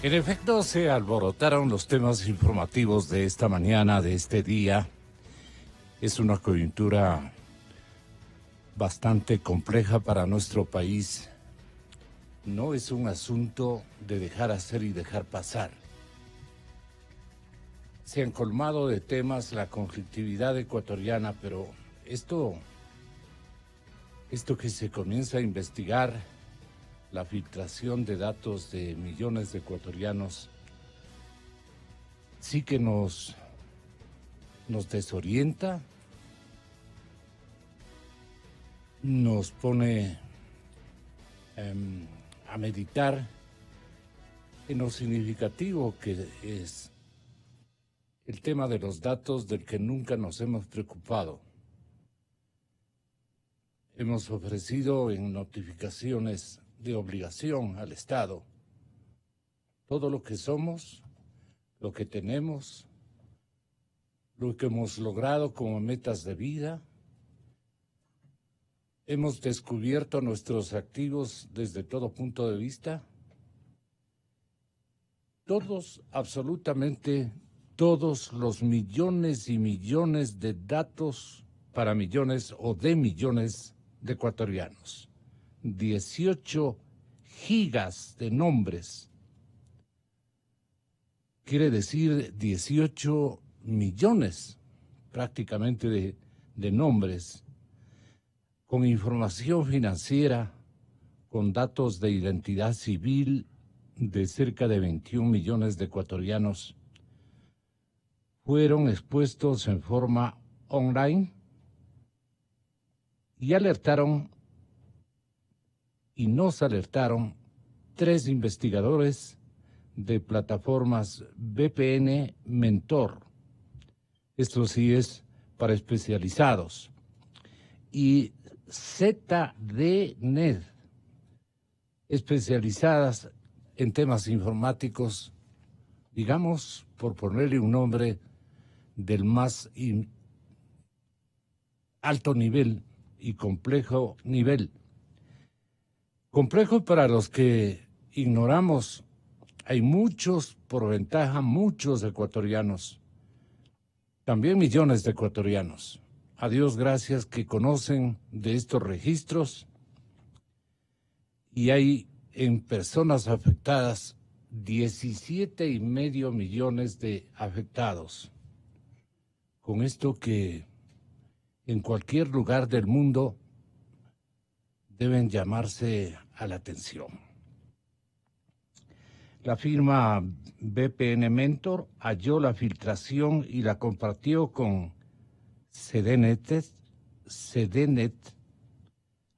En efecto, se alborotaron los temas informativos de esta mañana, de este día. Es una coyuntura bastante compleja para nuestro país. No es un asunto de dejar hacer y dejar pasar. Se han colmado de temas la conflictividad ecuatoriana, pero esto que se comienza a investigar, la filtración de datos de millones de ecuatorianos, sí que nos desorienta, nos pone a meditar en lo significativo que es el tema de los datos del que nunca nos hemos preocupado. Hemos ofrecido en notificaciones de obligación al Estado todo lo que somos, lo que tenemos, lo que hemos logrado como metas de vida. Hemos descubierto nuestros activos desde todo punto de vista. Todos, absolutamente todos los millones y millones de datos para millones o de millones de ecuatorianos. 18 gigas de nombres. Quiere decir 18 millones prácticamente de nombres, con información financiera, con datos de identidad civil de cerca de 21 millones de ecuatorianos, fueron expuestos en forma online y nos alertaron 3 investigadores de plataformas VPN Mentor. Esto sí es para especializados. Y ZDNet, especializadas en temas informáticos, digamos, por ponerle un nombre del más alto nivel y complejo nivel. Complejo para los que ignoramos. Hay muchos, por ventaja, muchos ecuatorianos, también millones de ecuatorianos. A Dios gracias que conocen de estos registros, y hay en personas afectadas 17,5 millones de afectados. Con esto que en cualquier lugar del mundo deben llamarse a la atención. La firma VPN Mentor halló la filtración y la compartió con ZDNet.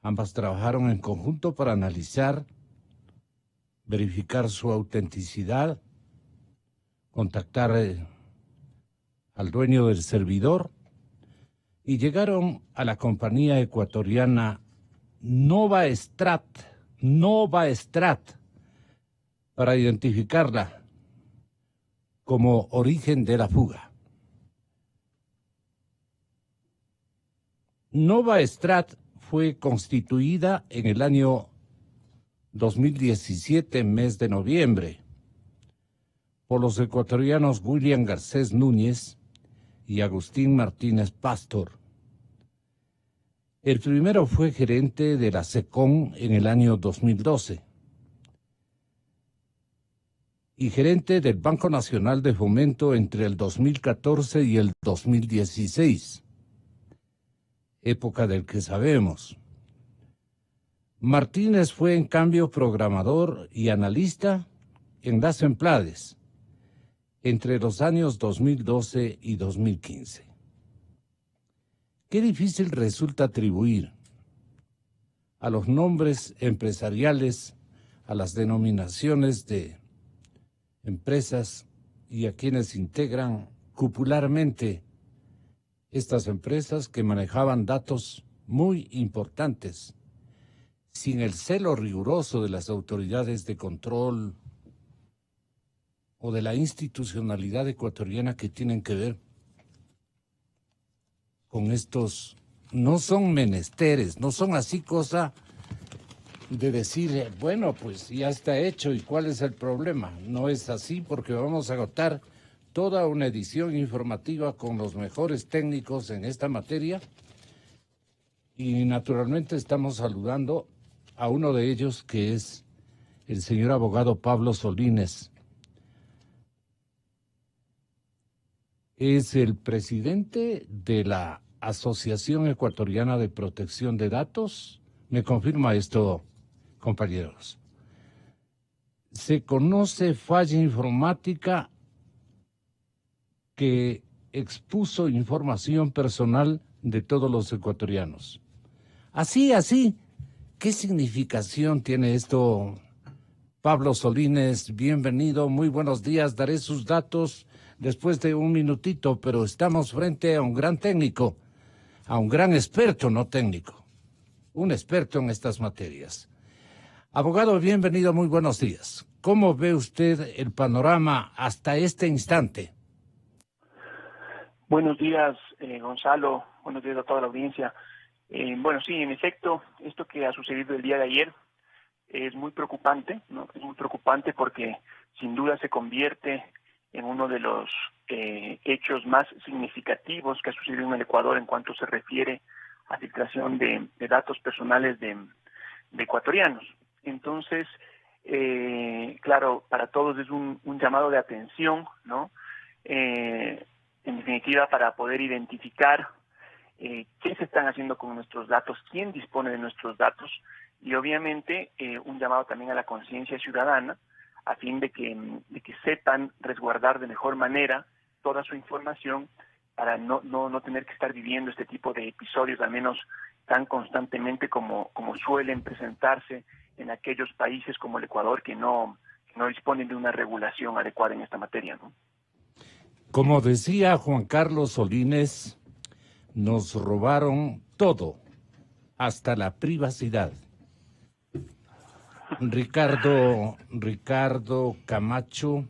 Ambas trabajaron en conjunto para analizar, verificar su autenticidad, contactar al dueño del servidor y llegaron a la compañía ecuatoriana Novastrat para identificarla como origen de la fuga. Novastrat fue constituida en el año 2017, mes de noviembre, por los ecuatorianos William Garcés Núñez y Agustín Martínez Pastor. El primero fue gerente de la SECON en el año 2012 y gerente del Banco Nacional de Fomento entre el 2014 y el 2016, época del que sabemos. Martínez fue en cambio programador y analista en las Emplades entre los años 2012 y 2015. Qué difícil resulta atribuir a los nombres empresariales, a las denominaciones de empresas y a quienes integran cupularmente estas empresas que manejaban datos muy importantes, sin el celo riguroso de las autoridades de control o de la institucionalidad ecuatoriana que tienen que ver con estos. No son menesteres, no son así cosa de decir, bueno, pues ya está hecho y cuál es el problema. No es así porque vamos a agotar toda una edición informativa con los mejores técnicos en esta materia y naturalmente estamos saludando a uno de ellos que es el señor abogado Pablo Solines. Es el presidente de la Asociación Ecuatoriana de Protección de Datos. ¿Me confirma esto, compañeros? Se conoce falla informática que expuso información personal de todos los ecuatorianos. Así, ¿qué significación tiene esto? Pablo Solines, bienvenido, muy buenos días, daré sus datos después de un minutito, pero estamos frente a un gran técnico, a un gran experto, no técnico, un experto en estas materias. Abogado, bienvenido, muy buenos días. ¿Cómo ve usted el panorama hasta este instante? Buenos días, Gonzalo. Buenos días a toda la audiencia. Bueno, sí, en efecto, esto que ha sucedido el día de ayer es muy preocupante, ¿no? Es muy preocupante porque sin duda se convierte en uno de los hechos más significativos que ha sucedido en el Ecuador en cuanto se refiere a filtración de datos personales de ecuatorianos. Entonces, claro, para todos es un llamado de atención, ¿no? En definitiva, para poder identificar qué se están haciendo con nuestros datos, quién dispone de nuestros datos y obviamente un llamado también a la conciencia ciudadana a fin de que sepan resguardar de mejor manera toda su información para no tener que estar viviendo este tipo de episodios, al menos tan constantemente como suelen presentarse en aquellos países como el Ecuador que no disponen de una regulación adecuada en esta materia, ¿no? Como decía Juan Carlos Solines, nos robaron todo, hasta la privacidad. Ricardo Camacho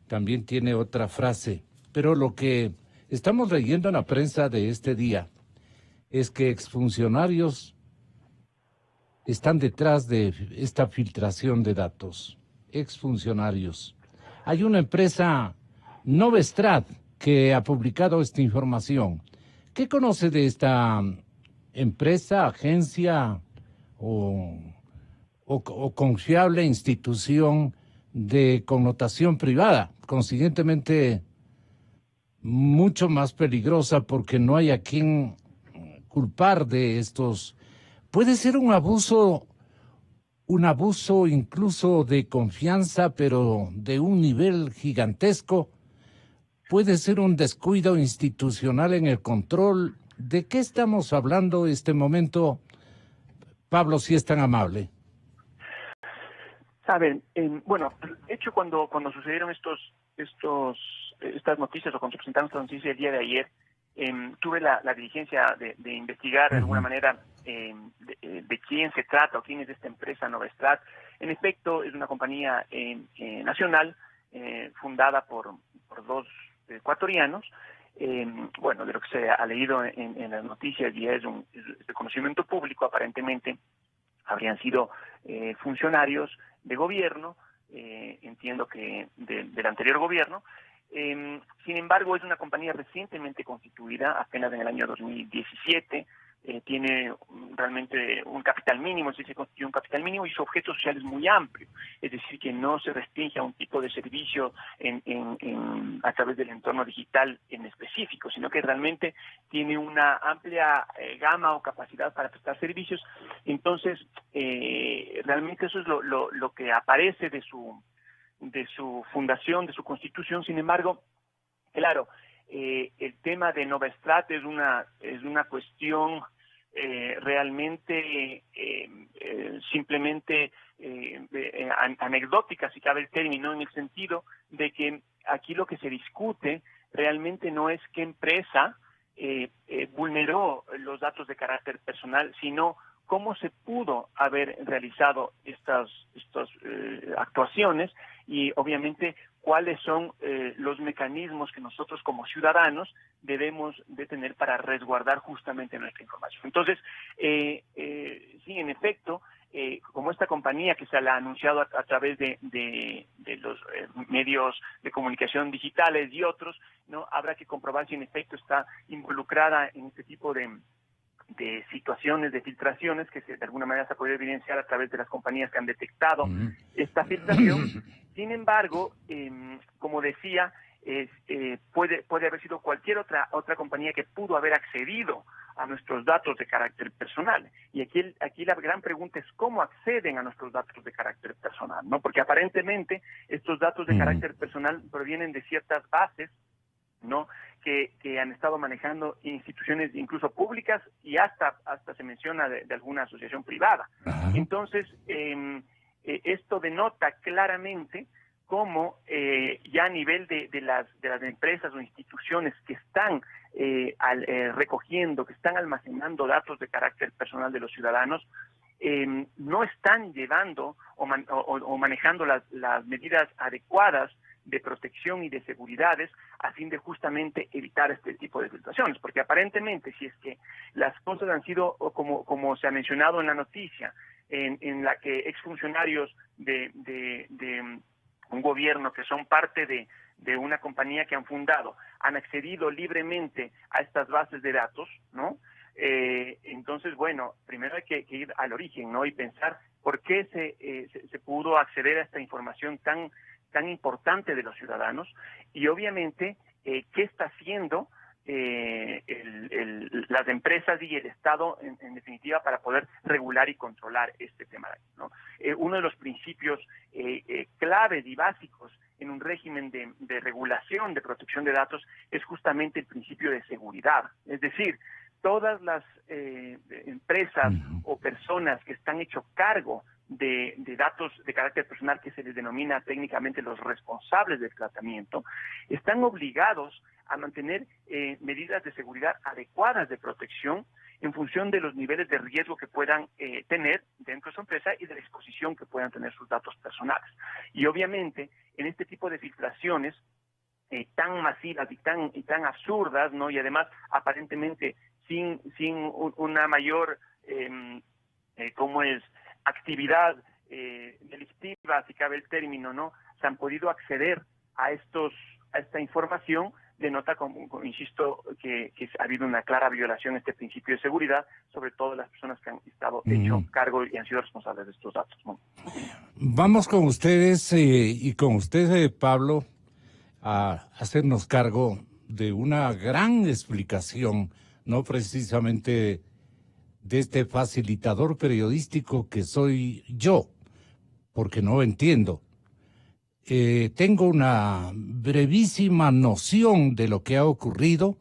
también tiene otra frase, pero lo que estamos leyendo en la prensa de este día es que exfuncionarios están detrás de esta filtración de datos. Exfuncionarios. Hay una empresa, Novestrat, que ha publicado esta información. ¿Qué conoce de esta empresa, agencia o confiable institución de connotación privada? Consiguientemente, mucho más peligrosa porque no hay a quien culpar de estos. Puede ser un abuso incluso de confianza, pero de un nivel gigantesco. Puede ser un descuido institucional en el control. ¿De qué estamos hablando este momento, Pablo, si es tan amable? Saben, bueno, de hecho cuando sucedieron estas noticias o cuando se presentaron estas noticias el día de ayer, tuve la diligencia de investigar de alguna manera de quién se trata o quién es esta empresa Novestrat. En efecto, es una compañía nacional fundada por dos ecuatorianos. Bueno, de lo que se ha leído en las noticias y es de conocimiento público, aparentemente habrían sido funcionarios de gobierno, entiendo que del anterior gobierno. Sin embargo, es una compañía recientemente constituida, apenas en el año 2017, tiene realmente un capital mínimo, es decir, se constituye un capital mínimo y su objeto social es muy amplio, es decir, que no se restringe a un tipo de servicio a través del entorno digital en específico, sino que realmente tiene una amplia gama o capacidad para prestar servicios. Entonces, realmente eso es lo que aparece de su fundación, de su constitución. Sin embargo, claro, el tema de Novestrat es una cuestión realmente simplemente anecdótica, si cabe el término, en el sentido de que aquí lo que se discute realmente no es qué empresa vulneró los datos de carácter personal, sino cómo se pudo haber realizado estas actuaciones y obviamente cuáles son los mecanismos que nosotros como ciudadanos debemos de tener para resguardar justamente nuestra información. Entonces, sí, en efecto, como esta compañía que se la ha anunciado a través de los medios de comunicación digitales y otros, ¿no? Habrá que comprobar si en efecto está involucrada en este tipo de situaciones, de filtraciones, que de alguna manera se ha podido evidenciar a través de las compañías que han detectado esta filtración. Sin embargo, como decía, puede haber sido cualquier otra compañía que pudo haber accedido a nuestros datos de carácter personal. Y aquí la gran pregunta es cómo acceden a nuestros datos de carácter personal, ¿no? Porque aparentemente estos datos de carácter personal provienen de ciertas bases, ¿no? Que han estado manejando instituciones incluso públicas y hasta se menciona de alguna asociación privada. Ajá. Entonces, esto denota claramente cómo ya a nivel de las empresas o instituciones que están recogiendo, que están almacenando datos de carácter personal de los ciudadanos, no están llevando o manejando las medidas adecuadas de protección y de seguridades a fin de justamente evitar este tipo de filtraciones, porque aparentemente si es que las cosas han sido como se ha mencionado en la noticia, en la que exfuncionarios de un gobierno que son parte de una compañía que han fundado han accedido libremente a estas bases de datos, ¿no? Entonces, bueno, primero hay que ir al origen, ¿no? Y pensar por qué se pudo acceder a esta información tan importante de los ciudadanos y obviamente qué está haciendo las empresas y el Estado en definitiva para poder regular y controlar este tema, ¿no? Uno de los principios claves y básicos en un régimen de regulación de protección de datos es justamente el principio de seguridad, es decir, todas las empresas o personas que están hecho cargo de datos de carácter personal, que se les denomina técnicamente los responsables del tratamiento, están obligados a mantener medidas de seguridad adecuadas de protección en función de los niveles de riesgo que puedan tener dentro de su empresa y de la exposición que puedan tener sus datos personales. Y obviamente, en este tipo de filtraciones tan masivas y tan absurdas, ¿no? Y además aparentemente sin una mayor actividad delictiva, si cabe el término, ¿no? Se han podido acceder a esta información, denota, insisto, que ha habido una clara violación de este principio de seguridad, sobre todo las personas que han estado hecho cargo y han sido responsables de estos datos, ¿no? Vamos con ustedes y con usted, Pablo, a hacernos cargo de una gran explicación, no precisamente de este facilitador periodístico que soy yo, porque no entiendo. Tengo una brevísima noción de lo que ha ocurrido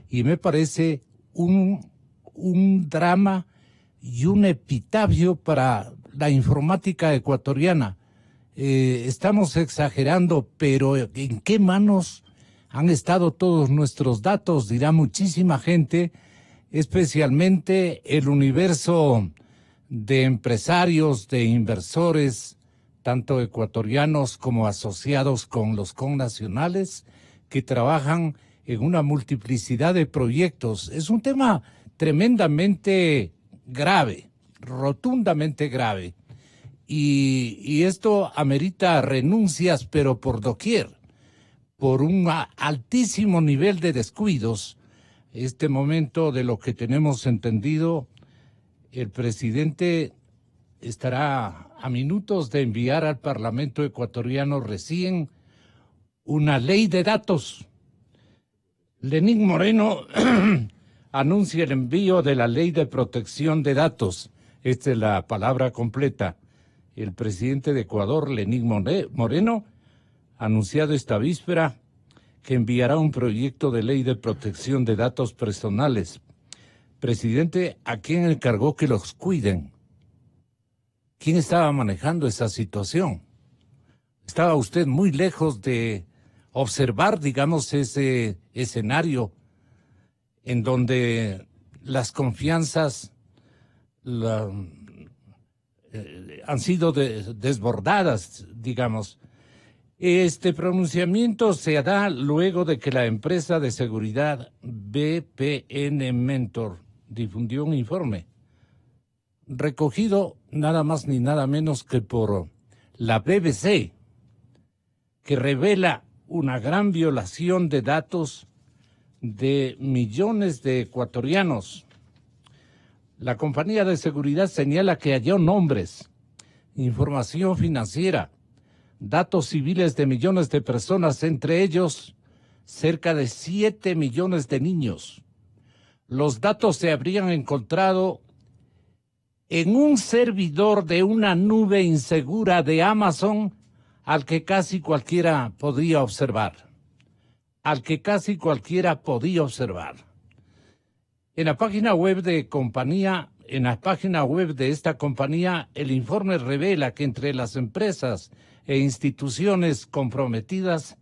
y me parece un drama y un epitafio para la informática ecuatoriana. Estamos exagerando, pero ¿en qué manos han estado todos nuestros datos? Dirá muchísima gente, especialmente el universo de empresarios, de inversores, tanto ecuatorianos como asociados con los connacionales, que trabajan en una multiplicidad de proyectos. Es un tema tremendamente grave, rotundamente grave. Y esto amerita renuncias, pero por doquier, por un altísimo nivel de descuidos. Este momento, de lo que tenemos entendido, el presidente estará a minutos de enviar al Parlamento ecuatoriano recién una ley de datos. Lenín Moreno anuncia el envío de la ley de protección de datos. Esta es la palabra completa. El presidente de Ecuador, Lenín Moreno, ha anunciado esta víspera que enviará un proyecto de ley de protección de datos personales. Presidente, ¿a quién encargó que los cuiden? ¿Quién estaba manejando esa situación? ¿Estaba usted muy lejos de observar, digamos, ese escenario en donde las confianzas han sido desbordadas, digamos? Este pronunciamiento se da luego de que la empresa de seguridad VPN Mentor difundió un informe recogido nada más ni nada menos que por la BBC, que revela una gran violación de datos de millones de ecuatorianos. La compañía de seguridad señala que halló nombres, información financiera, datos civiles de millones de personas, entre ellos cerca de 7 millones de niños. Los datos se habrían encontrado en un servidor de una nube insegura de Amazon al que casi cualquiera podía observar. En la página web de esta compañía, el informe revela que entre las empresas e instituciones comprometidas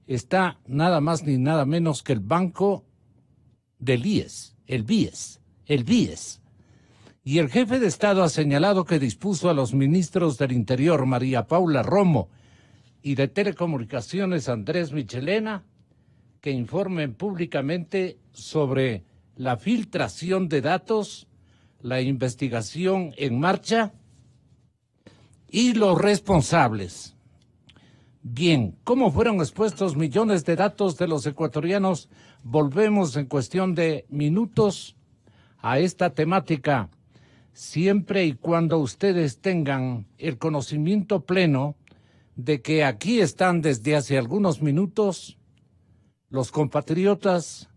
está nada más ni nada menos que el Banco del IES, el BIES. Y el jefe de Estado ha señalado que dispuso a los ministros del Interior, María Paula Romo, y de Telecomunicaciones, Andrés Michelena, que informen públicamente sobre la filtración de datos, la investigación en marcha y los responsables. Bien, ¿cómo fueron expuestos millones de datos de los ecuatorianos? Volvemos en cuestión de minutos a esta temática, siempre y cuando ustedes tengan el conocimiento pleno de que aquí están desde hace algunos minutos los compatriotas,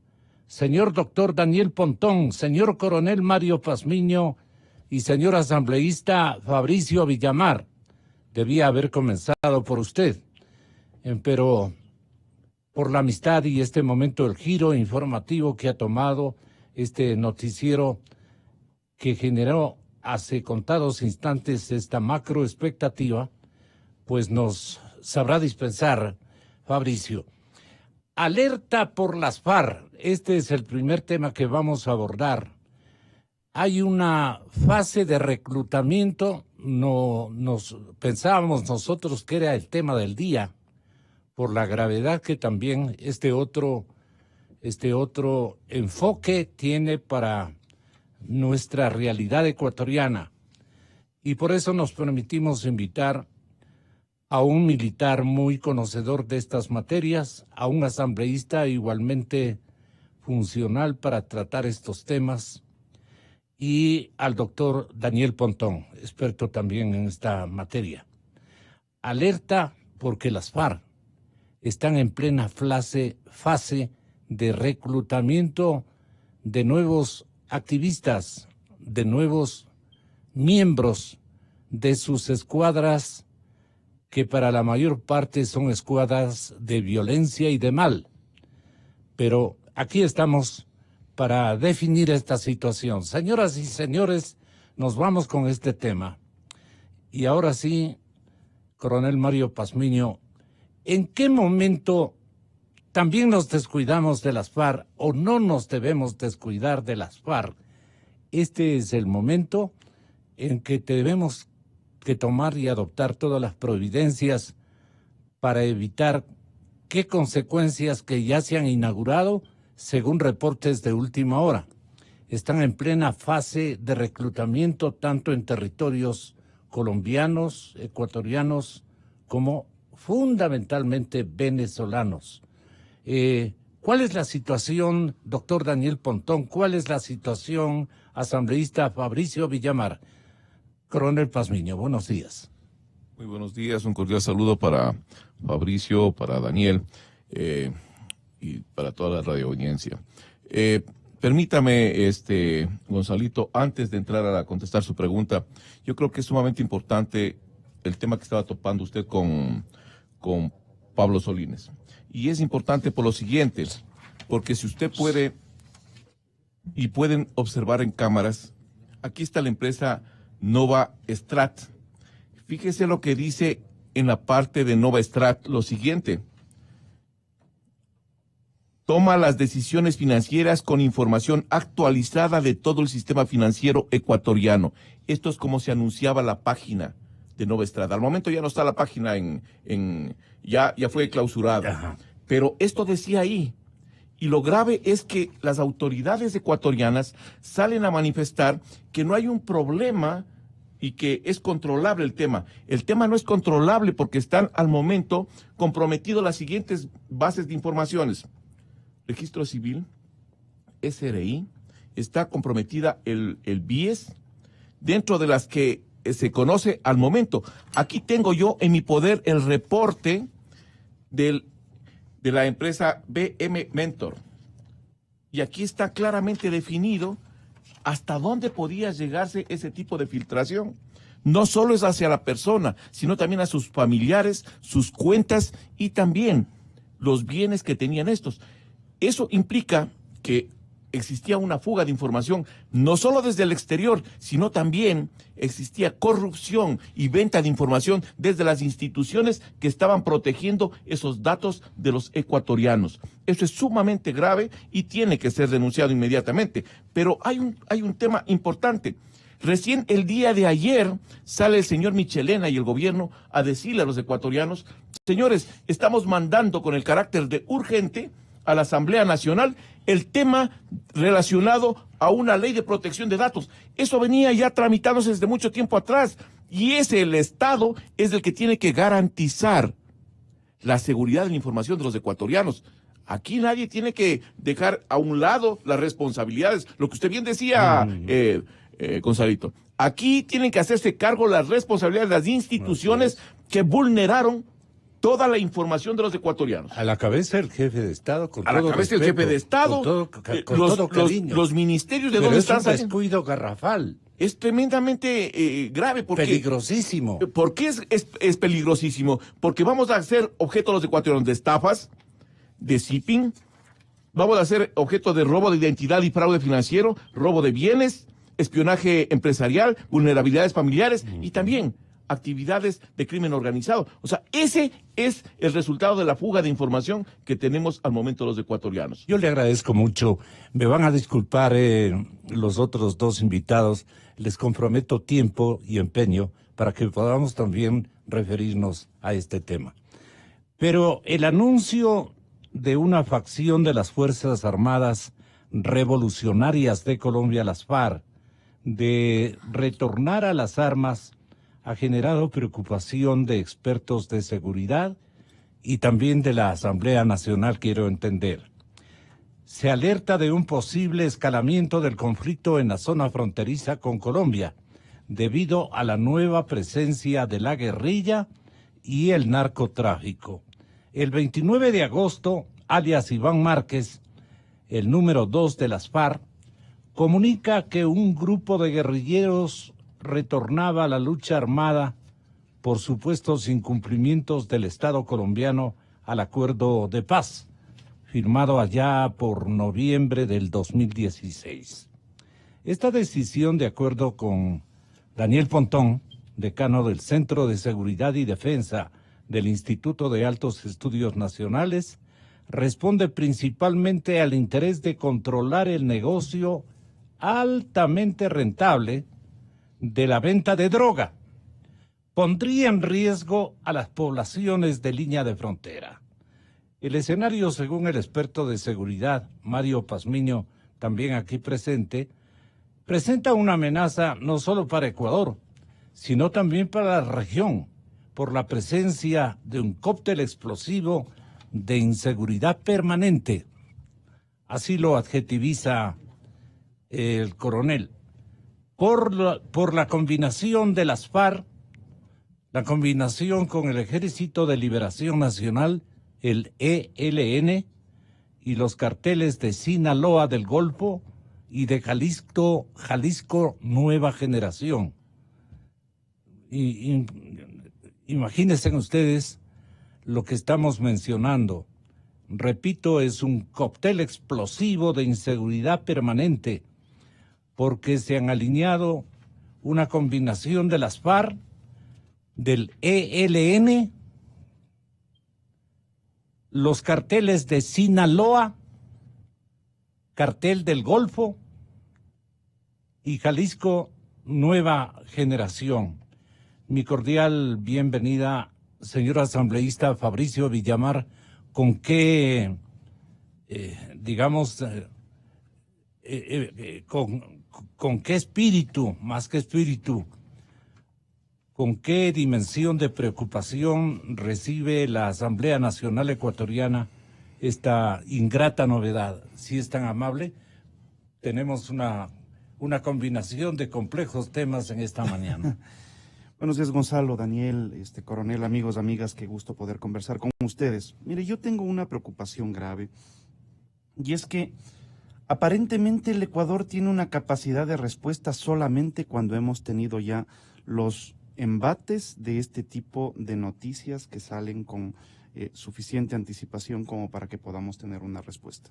señor doctor Daniel Pontón, señor coronel Mario Pazmiño y señor asambleísta Fabricio Villamar. Debía haber comenzado por usted, pero por la amistad y este momento, el giro informativo que ha tomado este noticiero que generó hace contados instantes esta macro expectativa, pues nos sabrá dispensar Fabricio. Alerta por las FARC. Este es el primer tema que vamos a abordar. Hay una fase de reclutamiento, pensábamos nosotros que era el tema del día, por la gravedad que también este otro enfoque tiene para nuestra realidad ecuatoriana. Y por eso nos permitimos invitar a un militar muy conocedor de estas materias, a un asambleísta igualmente funcional para tratar estos temas, y al doctor Daniel Pontón, experto también en esta materia. Alerta porque las FARC están en plena fase de reclutamiento de nuevos activistas, de nuevos miembros de sus escuadras, que para la mayor parte son escuadras de violencia y de mal. Pero aquí estamos para definir esta situación. Señoras y señores, nos vamos con este tema. Y ahora sí, coronel Mario Pazmiño, ¿en qué momento también nos descuidamos de las FARC o no nos debemos descuidar de las FARC? Este es el momento en que debemos que tomar y adoptar todas las providencias para evitar qué consecuencias que ya se han inaugurado, según reportes de última hora. Están en plena fase de reclutamiento tanto en territorios colombianos, ecuatorianos, como fundamentalmente venezolanos. ¿Cuál es la situación, doctor Daniel Pontón? ¿Cuál es la situación, asambleísta Fabricio Villamar? Coronel Pazmiño, buenos días. Muy buenos días, un cordial saludo para Fabricio, para Daniel y para toda la radio audiencia. Permítame, Gonzalito, antes de entrar a contestar su pregunta, yo creo que es sumamente importante el tema que estaba topando usted con Pablo Solines. Y es importante por lo siguiente, porque si usted puede, y pueden observar en cámaras, aquí está la empresa Nova Strat. Fíjese lo que dice en la parte de Nova Strat, lo siguiente. Toma las decisiones financieras con información actualizada de todo el sistema financiero ecuatoriano. Esto es como se anunciaba la página de Nova Strat. Al momento ya no está la página ya fue clausurada. Ajá. Pero esto decía ahí. Y lo grave es que las autoridades ecuatorianas salen a manifestar que no hay un problema y que es controlable el tema. El tema no es controlable porque están al momento comprometidos las siguientes bases de informaciones. Registro Civil, SRI, está comprometida el BIES, dentro de las que se conoce al momento. Aquí tengo yo en mi poder el reporte de la empresa BM Mentor. Y aquí está claramente definido hasta dónde podía llegarse ese tipo de filtración. No solo es hacia la persona, sino también a sus familiares, sus cuentas y también los bienes que tenían estos. Eso implica que existía una fuga de información, no solo desde el exterior, sino también existía corrupción y venta de información desde las instituciones que estaban protegiendo esos datos de los ecuatorianos. Eso es sumamente grave y tiene que ser denunciado inmediatamente. Pero hay un tema importante. Recién el día de ayer sale el señor Michelena y el gobierno a decirle a los ecuatorianos, señores, estamos mandando con el carácter de urgente a la Asamblea Nacional el tema relacionado a una ley de protección de datos. Eso venía ya tramitándose desde mucho tiempo atrás y el Estado es el que tiene que garantizar la seguridad de la información de los ecuatorianos. Aquí nadie tiene que dejar a un lado las responsabilidades. Lo que usted bien decía, Gonzalito, aquí tienen que hacerse cargo las responsabilidades de las instituciones que vulneraron toda la información de los ecuatorianos. A la cabeza el jefe de Estado, con a la todo cabeza respeto, el jefe de Estado, con todo cariño. Los ministerios de Pero dónde es están un saliendo. descuido garrafal. Es tremendamente grave. Porque, peligrosísimo. ¿Por qué es peligrosísimo? Porque vamos a ser objeto los ecuatorianos de estafas, de zipping, vamos a ser objeto de robo de identidad y fraude financiero, robo de bienes, espionaje empresarial, vulnerabilidades familiares y también actividades de crimen organizado. O sea, ese es el resultado de la fuga de información que tenemos al momento los ecuatorianos. Yo le agradezco mucho. Me van a disculpar los otros dos invitados. Les comprometo tiempo y empeño para que podamos también referirnos a este tema. Pero el anuncio de una facción de las Fuerzas Armadas Revolucionarias de Colombia, las FARC, de retornar a las armas, ha generado preocupación de expertos de seguridad y también de la Asamblea Nacional, quiero entender. Se alerta de un posible escalamiento del conflicto en la zona fronteriza con Colombia, debido a la nueva presencia de la guerrilla y el narcotráfico. El 29 de agosto, alias Iván Márquez, el número 2 de las FARC, comunica que un grupo de guerrilleros retornaba a la lucha armada por supuestos incumplimientos del Estado colombiano al acuerdo de paz, firmado allá por noviembre del 2016. Esta decisión, de acuerdo con Daniel Pontón, decano del Centro de Seguridad y Defensa del Instituto de Altos Estudios Nacionales, responde principalmente al interés de controlar el negocio altamente rentable de la venta de droga. Pondría en riesgo a las poblaciones de línea de frontera. El escenario, según el experto de seguridad, Mario Pazmiño, también aquí presente, presenta una amenaza no solo para Ecuador, sino también para la región, por la presencia de un cóctel explosivo de inseguridad permanente. Así lo adjetiviza el coronel. Por la combinación de las FARC, la combinación con el Ejército de Liberación Nacional, el ELN, y los carteles de Sinaloa del Golfo y de Jalisco Nueva Generación. Imagínense ustedes lo que estamos mencionando. Repito, es un cóctel explosivo de inseguridad permanente, porque se han alineado una combinación de las FARC, del ELN, los carteles de Sinaloa, cartel del Golfo y Jalisco Nueva Generación. Mi cordial bienvenida, señor asambleísta Fabricio Villamar. ¿Con qué digamos, con qué espíritu, más que espíritu, con qué dimensión de preocupación recibe la Asamblea Nacional Ecuatoriana esta ingrata novedad? Si es tan amable, tenemos una combinación de complejos temas en esta mañana. Buenos días, Gonzalo, Daniel, coronel, amigos, amigas, qué gusto poder conversar con ustedes. Mire, yo tengo una preocupación grave, y es que aparentemente el Ecuador tiene una capacidad de respuesta solamente cuando hemos tenido ya los embates de este tipo de noticias que salen con suficiente anticipación como para que podamos tener una respuesta.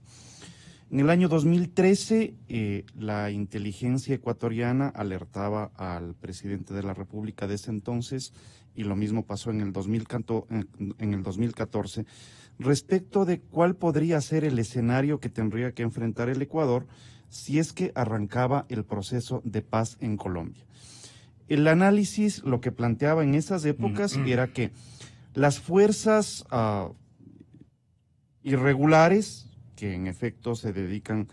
En el año 2013, la inteligencia ecuatoriana alertaba al presidente de la República de ese entonces, y lo mismo pasó en el 2014, respecto de cuál podría ser el escenario que tendría que enfrentar el Ecuador si es que arrancaba el proceso de paz en Colombia. El análisis, lo que planteaba en esas épocas era que las fuerzas irregulares, que en efecto se dedican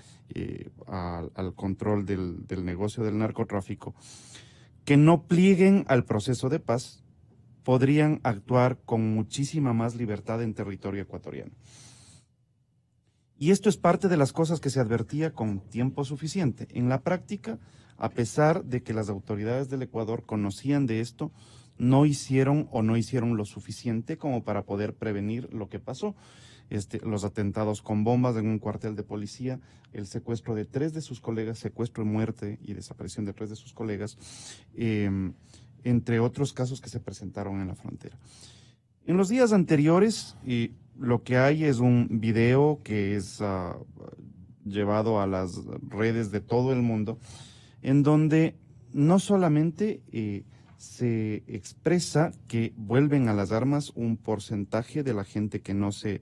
al control del negocio del narcotráfico, que no plieguen al proceso de paz, podrían actuar con muchísima más libertad en territorio ecuatoriano. Y esto es parte de las cosas que se advertía con tiempo suficiente. En la práctica, a pesar de que las autoridades del Ecuador conocían de esto, no hicieron lo suficiente como para poder prevenir lo que pasó. Los atentados con bombas en un cuartel de policía, el secuestro de 3 de sus colegas, secuestro, muerte y desaparición de 3 de sus colegas, entre otros casos que se presentaron en la frontera. En los días anteriores, lo que hay es un video que es llevado a las redes de todo el mundo, en donde no solamente se expresa que vuelven a las armas un porcentaje de la gente que no se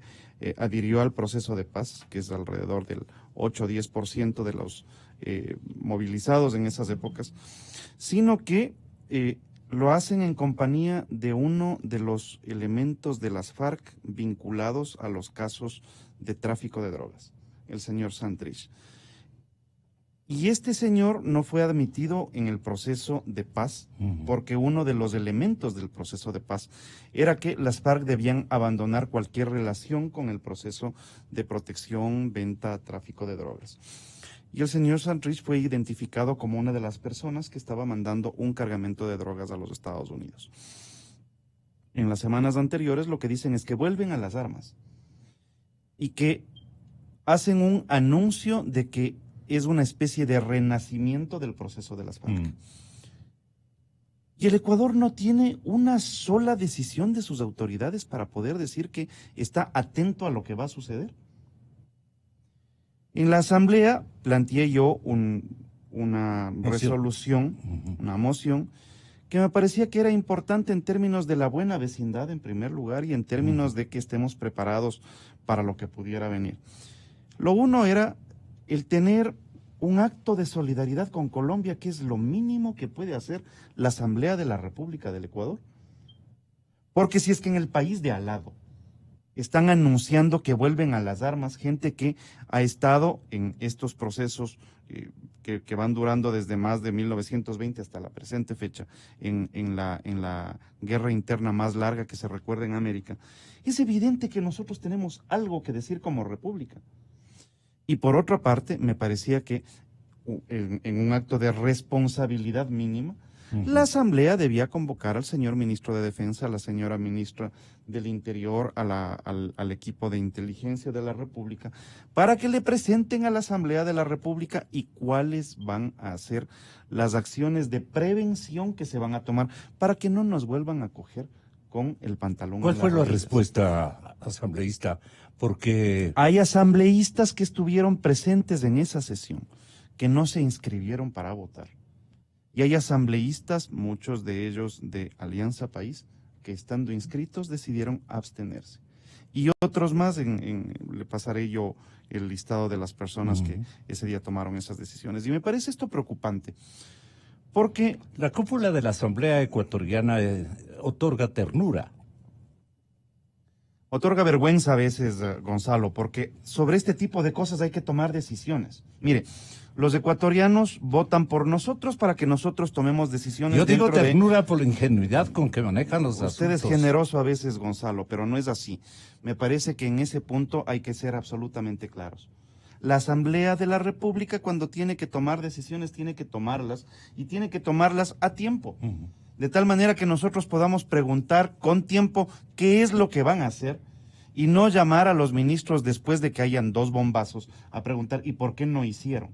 adhirió al proceso de paz, que es alrededor del 8 o 10% de los movilizados en esas épocas, sino que lo hacen en compañía de uno de los elementos de las FARC vinculados a los casos de tráfico de drogas, el señor Santrich. Y este señor no fue admitido en el proceso de paz porque uno de los elementos del proceso de paz era que las FARC debían abandonar cualquier relación con el proceso de protección, venta, tráfico de drogas. Y el señor Santrich fue identificado como una de las personas que estaba mandando un cargamento de drogas a los Estados Unidos. En las semanas anteriores lo que dicen es que vuelven a las armas y que hacen un anuncio de que es una especie de renacimiento del proceso de las FARC. Y el Ecuador no tiene una sola decisión de sus autoridades para poder decir que está atento a lo que va a suceder. En la Asamblea planteé yo una resolución, una moción, que me parecía que era importante en términos de la buena vecindad en primer lugar y en términos de que estemos preparados para lo que pudiera venir. Lo uno era el tener un acto de solidaridad con Colombia, que es lo mínimo que puede hacer la Asamblea de la República del Ecuador. Porque si es que en el país de al lado están anunciando que vuelven a las armas gente que ha estado en estos procesos que van durando desde más de 1920 hasta la presente fecha, en la guerra interna más larga que se recuerda en América, es evidente que nosotros tenemos algo que decir como república. Y por otra parte, me parecía que en un acto de responsabilidad mínima, la Asamblea debía convocar al señor ministro de Defensa, a la señora ministra del Interior, al equipo de inteligencia de la República, para que le presenten a la Asamblea de la República y cuáles van a ser las acciones de prevención que se van a tomar para que no nos vuelvan a coger con el pantalón. ¿Cuál fue la respuesta asambleísta? Porque hay asambleístas que estuvieron presentes en esa sesión, que no se inscribieron para votar. Y hay asambleístas, muchos de ellos de Alianza País, que estando inscritos decidieron abstenerse. Y otros más, le pasaré yo el listado de las personas que ese día tomaron esas decisiones. Y me parece esto preocupante, porque la cúpula de la Asamblea Ecuatoriana otorga ternura. otorga vergüenza a veces, Gonzalo, porque sobre este tipo de cosas hay que tomar decisiones. Mire, los ecuatorianos votan por nosotros para que nosotros tomemos decisiones. Yo digo dentro de... ternura por la ingenuidad con que manejan los Usted asuntos. es generoso a veces, Gonzalo, pero no es así. Me parece que en ese punto hay que ser absolutamente claros. La Asamblea de la República, cuando tiene que tomar decisiones, tiene que tomarlas y tiene que tomarlas a tiempo. De tal manera que nosotros podamos preguntar con tiempo qué es lo que van a hacer y no llamar a los ministros después de que hayan 2 bombazos a preguntar ¿y por qué no hicieron?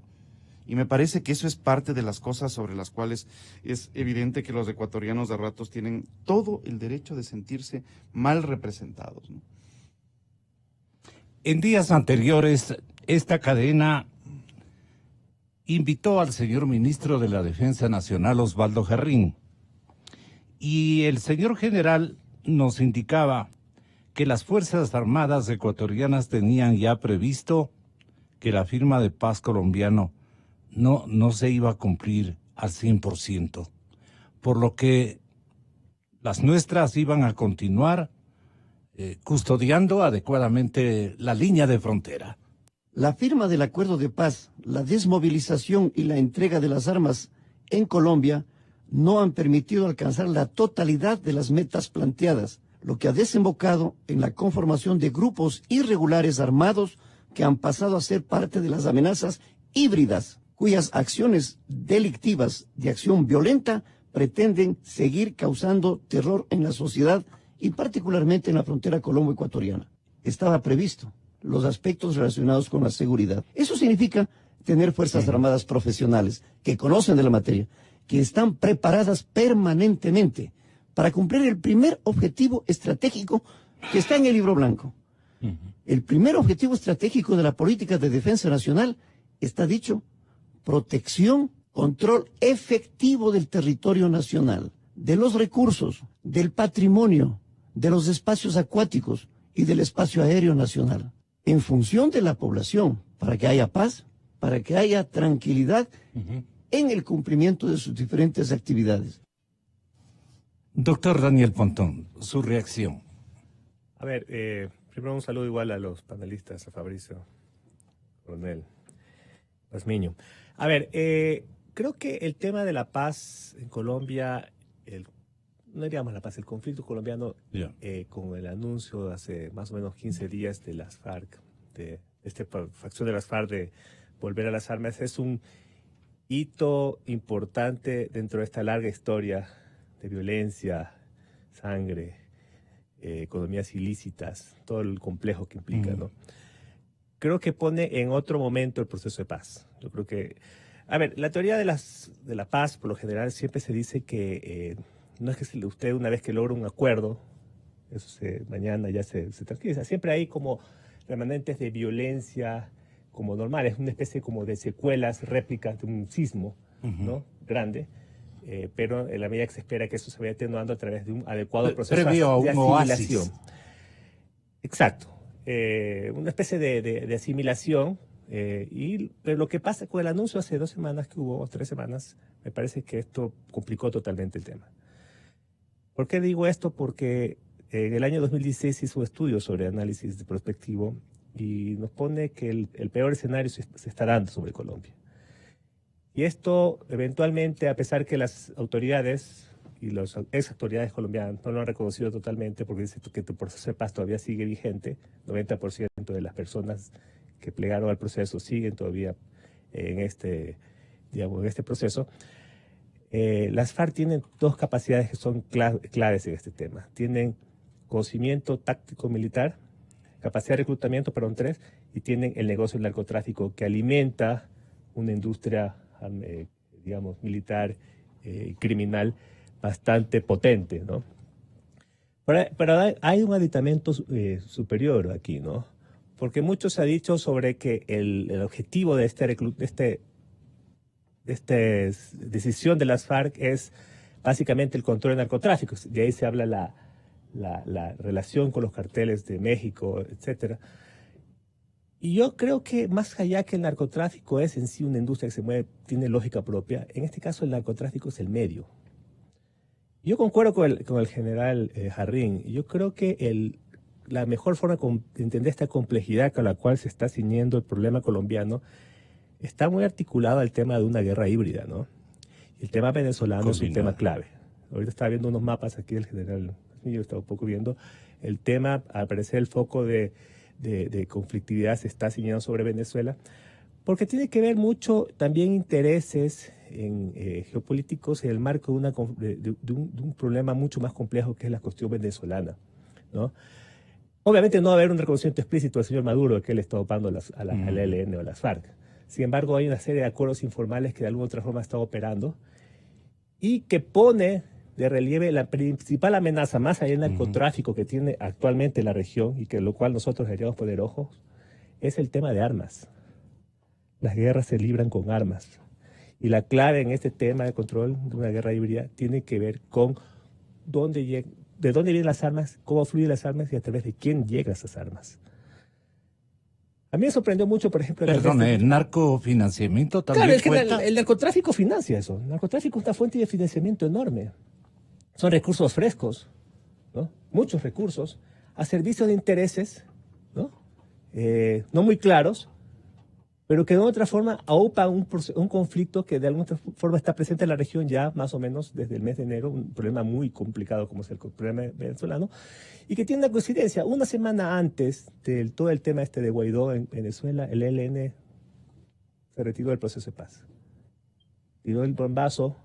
Y me parece que eso es parte de las cosas sobre las cuales es evidente que los ecuatorianos de ratos tienen todo el derecho de sentirse mal representados, ¿no? En días anteriores, esta cadena invitó al señor ministro de la Defensa Nacional, Osvaldo Jarrín, y el señor general nos indicaba que las Fuerzas Armadas ecuatorianas tenían ya previsto que la firma de paz colombiano no se iba a cumplir al 100%, por lo que las nuestras iban a continuar custodiando adecuadamente la línea de frontera. La firma del acuerdo de paz, la desmovilización y la entrega de las armas en Colombia no han permitido alcanzar la totalidad de las metas planteadas, lo que ha desembocado en la conformación de grupos irregulares armados que han pasado a ser parte de las amenazas híbridas, cuyas acciones delictivas de acción violenta pretenden seguir causando terror en la sociedad y particularmente en la frontera colombo-ecuatoriana. Estaba previsto los aspectos relacionados con la seguridad. Eso significa tener fuerzas armadas profesionales que conocen de la materia, que están preparadas permanentemente para cumplir el primer objetivo estratégico que está en el Libro Blanco. El primer objetivo estratégico de la política de defensa nacional está dicho: protección, control efectivo del territorio nacional, de los recursos, del patrimonio, de los espacios acuáticos y del espacio aéreo nacional, en función de la población, para que haya paz, para que haya tranquilidad en el cumplimiento de sus diferentes actividades. Doctor Daniel Pontón, su reacción. A ver, primero un saludo igual a los panelistas, a Fabricio, Coronel, Pazmiño. A ver, creo que el tema de la paz en Colombia, no diríamos la paz, el conflicto colombiano, con el anuncio hace más o menos 15 días de las FARC, de esta facción de las FARC de volver a las armas, es un hito importante dentro de esta larga historia de violencia, sangre, economías ilícitas, todo el complejo que implica, ¿no? Creo que pone en otro momento el proceso de paz. Yo creo que, a ver, la teoría de la paz, por lo general, siempre se dice que no es que usted una vez que logra un acuerdo, mañana ya se tranquiliza. Siempre hay como remanentes de violencia como normal, es una especie como de secuelas, réplicas de un sismo, ¿no? Grande. Pero en la medida que se espera que eso se vaya atenuando a través de un adecuado proceso de asimilación. Exacto. Una especie de asimilación. Pero lo que pasa con el anuncio hace 2 semanas que hubo, o 3 semanas, me parece que esto complicó totalmente el tema. ¿Por qué digo esto? Porque en el año 2016 hizo un estudio sobre análisis de prospectivo y nos pone que el peor escenario se está dando sobre Colombia. Y esto, eventualmente, a pesar que las autoridades y las ex autoridades colombianas no lo han reconocido totalmente, porque dice que tu proceso de paz todavía sigue vigente, 90% de las personas que plegaron al proceso siguen todavía en este proceso. Las FARC tienen 2 capacidades que son claves en este tema. Tienen conocimiento táctico militar, capacidad de reclutamiento, 3, y tienen el negocio del narcotráfico que alimenta una industria digamos, militar y criminal bastante potente, ¿no? Pero hay un aditamento superior aquí, ¿no? Porque mucho se ha dicho sobre que el objetivo de esta decisión de las FARC es básicamente el control del narcotráfico. De ahí se habla la relación con los carteles de México, etcétera. Y yo creo que más allá que el narcotráfico es en sí una industria que se mueve, tiene lógica propia, en este caso el narcotráfico es el medio. Yo concuerdo con el general Jarrín. Yo creo que la mejor forma de entender esta complejidad con la cual se está ciñendo el problema colombiano está muy articulado al tema de una guerra híbrida, ¿no? El tema venezolano es un tema clave. Ahorita estaba viendo unos mapas aquí del general, yo estaba un poco viendo el tema, al parecer el foco de conflictividad se está ciñendo sobre Venezuela, porque tiene que ver mucho también intereses geopolíticos en el marco de un problema mucho más complejo que es la cuestión venezolana, ¿no? Obviamente no va a haber un reconocimiento explícito del señor Maduro de que él está opando a la ELN o a las FARC. Sin embargo, hay una serie de acuerdos informales que de alguna u otra forma está operando y que pone de relieve la principal amenaza, más allá del narcotráfico que tiene actualmente la región y que lo cual nosotros deberíamos poner ojos, es el tema de armas. Las guerras se libran con armas. Y la clave en este tema de control de una guerra híbrida tiene que ver con de dónde vienen las armas, cómo fluyen las armas y a través de quién llegan esas armas. A mí me sorprendió mucho, por ejemplo... Perdón, ¿el narcofinanciamiento también Claro, es que cuenta? el narcotráfico financia eso. El narcotráfico es una fuente de financiamiento enorme. Son recursos frescos, ¿no? Muchos recursos, a servicio de intereses, ¿no? No muy claros, pero que de otra forma aupa un conflicto que de alguna otra forma está presente en la región ya más o menos desde el mes de enero, un problema muy complicado como es el problema venezolano, y que tiene una coincidencia. Una semana antes de todo el tema este de Guaidó en Venezuela, el ELN se retiró del proceso de paz. Tiró el bombazo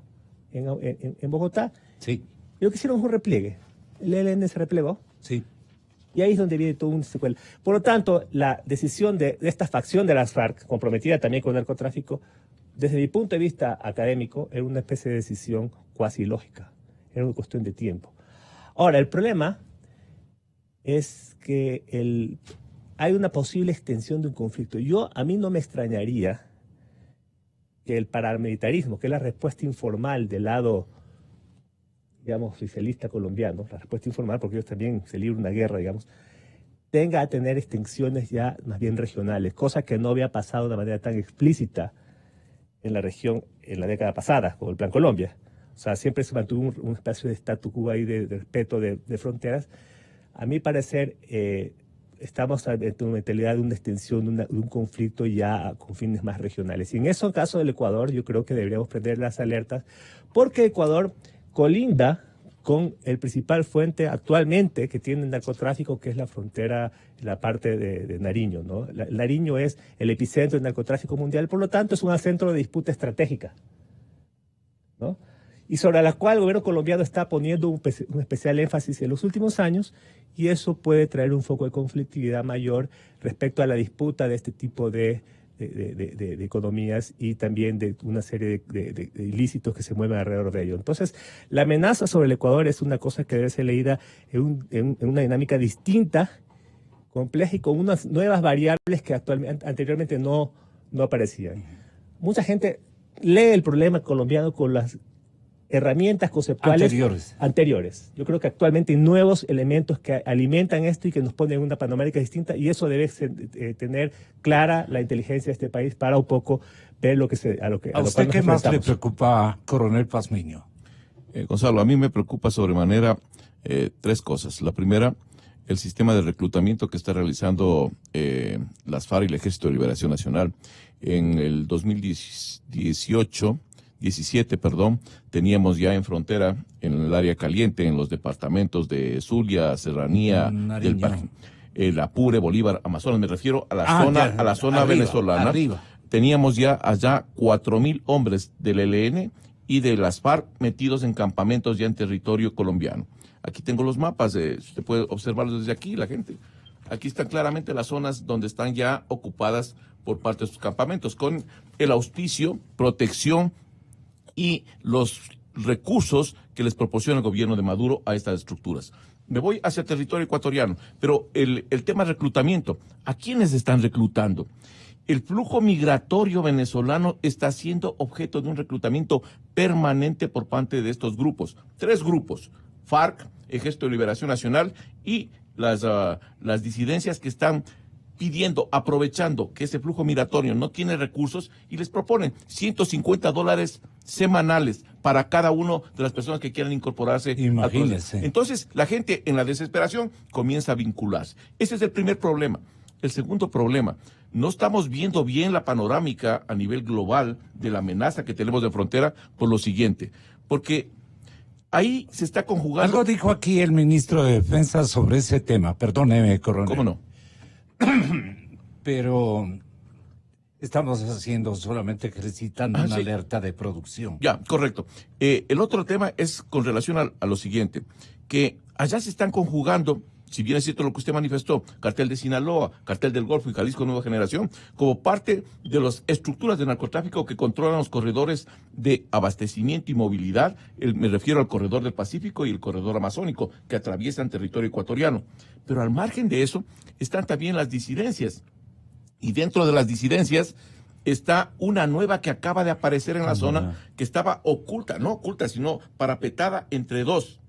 en Bogotá. Sí. Y lo que hicieron fue un repliegue. El ELN se replegó. Sí. Y ahí es donde viene todo un secuela. Por lo tanto, la decisión de esta facción de las FARC, comprometida también con el narcotráfico, desde mi punto de vista académico, era una especie de decisión cuasi lógica. Era una cuestión de tiempo. Ahora, el problema es que hay una posible extensión de un conflicto. A mí no me extrañaría que el paramilitarismo, que es la respuesta informal del lado, digamos, oficialista colombiano, la respuesta informal, porque ellos también se libran una guerra, digamos, tenga a tener extensiones ya más bien regionales, cosa que no había pasado de manera tan explícita en la región en la década pasada, con el Plan Colombia. O sea, siempre se mantuvo un espacio de statu quo ahí de respeto de fronteras. A mi parecer, estamos en una mentalidad de una extensión, de un conflicto ya con fines más regionales. Y en ese caso del Ecuador, yo creo que deberíamos prender las alertas, porque Ecuador colinda con el principal fuente actualmente que tiene el narcotráfico, que es la frontera, la parte de Nariño, ¿no? Nariño es el epicentro del narcotráfico mundial, por lo tanto es un centro de disputa estratégica, ¿no? Y sobre la cual el gobierno colombiano está poniendo un especial énfasis en los últimos años, y eso puede traer un foco de conflictividad mayor respecto a la disputa de este tipo de economías y también de una serie de ilícitos que se mueven alrededor de ello. Entonces, la amenaza sobre el Ecuador es una cosa que debe ser leída en una dinámica distinta, compleja y con unas nuevas variables que anteriormente no aparecían. Mucha gente lee el problema colombiano con las herramientas conceptuales anteriores. Yo creo que actualmente hay nuevos elementos que alimentan esto y que nos ponen una panorámica distinta, y eso debe tener clara la inteligencia de este país para un poco ver ¿A usted qué más le preocupa, coronel Pazmiño? Gonzalo, a mí me preocupa sobremanera tres cosas. La primera, el sistema de reclutamiento que está realizando las FARC y el Ejército de Liberación Nacional. En el 2017, teníamos ya en frontera, en el área caliente, en los departamentos de Zulia, Serranía, del el Apure, Bolívar, Amazonas, me refiero a la zona venezolana. Teníamos ya allá 4.000 hombres del ELN y de las FARC metidos en campamentos ya en territorio colombiano. Aquí tengo los mapas, usted puede observarlos desde aquí, la gente. Aquí están claramente las zonas donde están ya ocupadas por parte de sus campamentos, con el auspicio, protección y los recursos que les proporciona el gobierno de Maduro a estas estructuras. Me voy hacia el territorio ecuatoriano, pero el tema de reclutamiento, ¿a quiénes están reclutando? El flujo migratorio venezolano está siendo objeto de un reclutamiento permanente por parte de estos grupos. 3 grupos, FARC, Ejército de Liberación Nacional y las disidencias que están pidiendo, aprovechando que ese flujo migratorio no tiene recursos y les proponen $150 semanales para cada uno de las personas que quieran incorporarse al proceso. Imagínese. Entonces, la gente en la desesperación comienza a vincularse. Ese es el primer problema. El segundo problema, no estamos viendo bien la panorámica a nivel global de la amenaza que tenemos de frontera por lo siguiente, porque ahí se está conjugando... Algo dijo aquí el ministro de Defensa sobre ese tema, perdóneme, coronel. ¿Cómo no? Pero estamos haciendo solamente ejercitando una sí. alerta de producción. Ya, correcto. El otro tema es con relación a lo siguiente, que allá se están conjugando, si bien es cierto lo que usted manifestó, cartel de Sinaloa, cartel del Golfo y Jalisco Nueva Generación, como parte de las estructuras de narcotráfico que controlan los corredores de abastecimiento y movilidad, me refiero al corredor del Pacífico y el corredor amazónico, que atraviesan territorio ecuatoriano. Pero al margen de eso, están también las disidencias. Y dentro de las disidencias está una nueva que acaba de aparecer en la zona, que estaba oculta, no oculta, sino parapetada entre dos.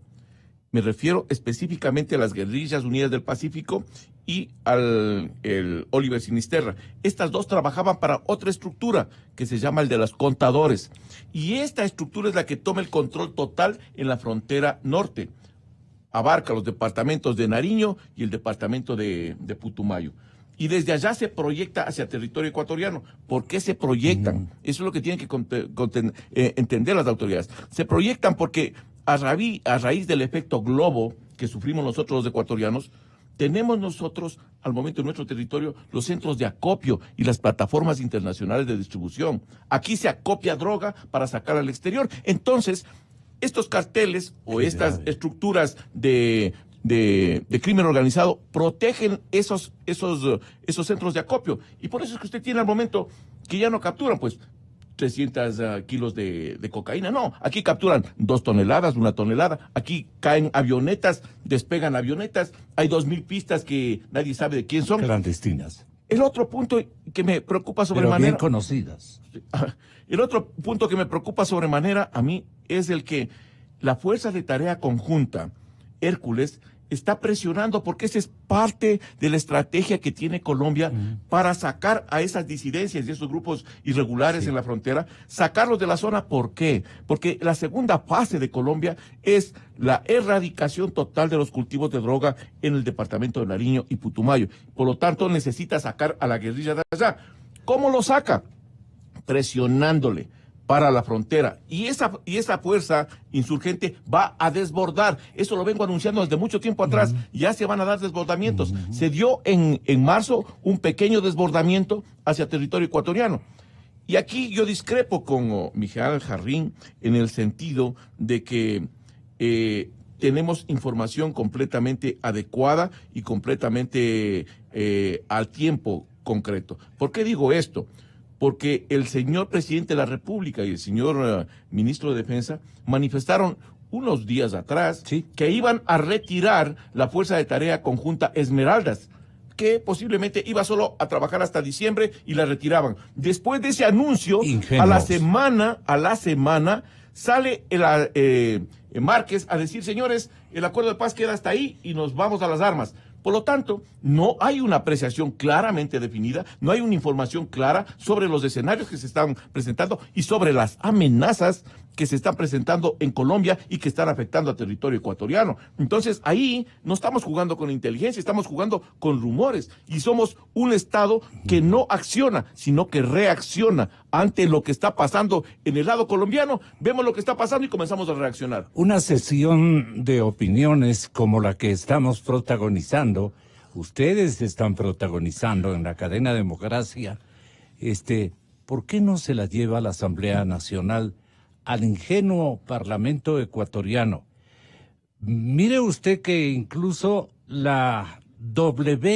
Me refiero específicamente a las guerrillas unidas del Pacífico y el Oliver Sinisterra. Estas dos trabajaban para otra estructura que se llama el de los contadores. Y esta estructura es la que toma el control total en la frontera norte. Abarca los departamentos de Nariño y el departamento de Putumayo. Y desde allá se proyecta hacia territorio ecuatoriano. ¿Por qué se proyectan? Eso es lo que tienen que entender las autoridades. Se proyectan porque a raíz del efecto globo que sufrimos nosotros los ecuatorianos, tenemos nosotros al momento en nuestro territorio los centros de acopio y las plataformas internacionales de distribución. Aquí se acopia droga para sacar al exterior. Entonces, estos carteles o estas estructuras de crimen organizado protegen esos centros de acopio. Y por eso es que usted tiene al momento que ya no capturan, pues, 300 kilos de cocaína. No, aquí capturan 2 toneladas, 1 tonelada. Aquí caen avionetas, despegan avionetas. Hay 2,000 pistas que nadie sabe de quién son. Clandestinas. El otro punto que me preocupa Pero sobremanera... bien conocidas. El otro punto que me preocupa sobremanera a mí es el que la Fuerza de Tarea Conjunta, Hércules, está presionando porque esa es parte de la estrategia que tiene Colombia para sacar a esas disidencias y esos grupos irregulares en la frontera, sacarlos de la zona. ¿Por qué? Porque la segunda fase de Colombia es la erradicación total de los cultivos de droga en el departamento de Nariño y Putumayo. Por lo tanto, necesita sacar a la guerrilla de allá. ¿Cómo lo saca? Presionándole para la frontera. Y esa fuerza insurgente va a desbordar. Eso lo vengo anunciando desde mucho tiempo atrás. Ya se van a dar desbordamientos. Se dio en marzo un pequeño desbordamiento hacia territorio ecuatoriano. Y aquí yo discrepo con Mijael Jarrín en el sentido de que tenemos información completamente adecuada y completamente al tiempo concreto. ¿Por qué digo esto? Porque el señor presidente de la República y el señor ministro de Defensa manifestaron unos días atrás que iban a retirar la Fuerza de Tarea Conjunta Esmeraldas, que posiblemente iba solo a trabajar hasta diciembre y la retiraban. Después de ese anuncio, a la semana sale Márquez a decir, señores, el acuerdo de paz queda hasta ahí y nos vamos a las armas. Por lo tanto, no hay una apreciación claramente definida, no hay una información clara sobre los escenarios que se están presentando y sobre las amenazas que se están presentando en Colombia y que están afectando al territorio ecuatoriano. Entonces, ahí no estamos jugando con inteligencia, estamos jugando con rumores y somos un Estado que no acciona, sino que reacciona ante lo que está pasando en el lado colombiano. Vemos lo que está pasando y comenzamos a reaccionar. Una sesión de opiniones como la que estamos protagonizando, ustedes están protagonizando en la cadena Democracia, ¿por qué no se la lleva a la Asamblea Nacional al ingenuo Parlamento ecuatoriano? Mire usted que incluso la DW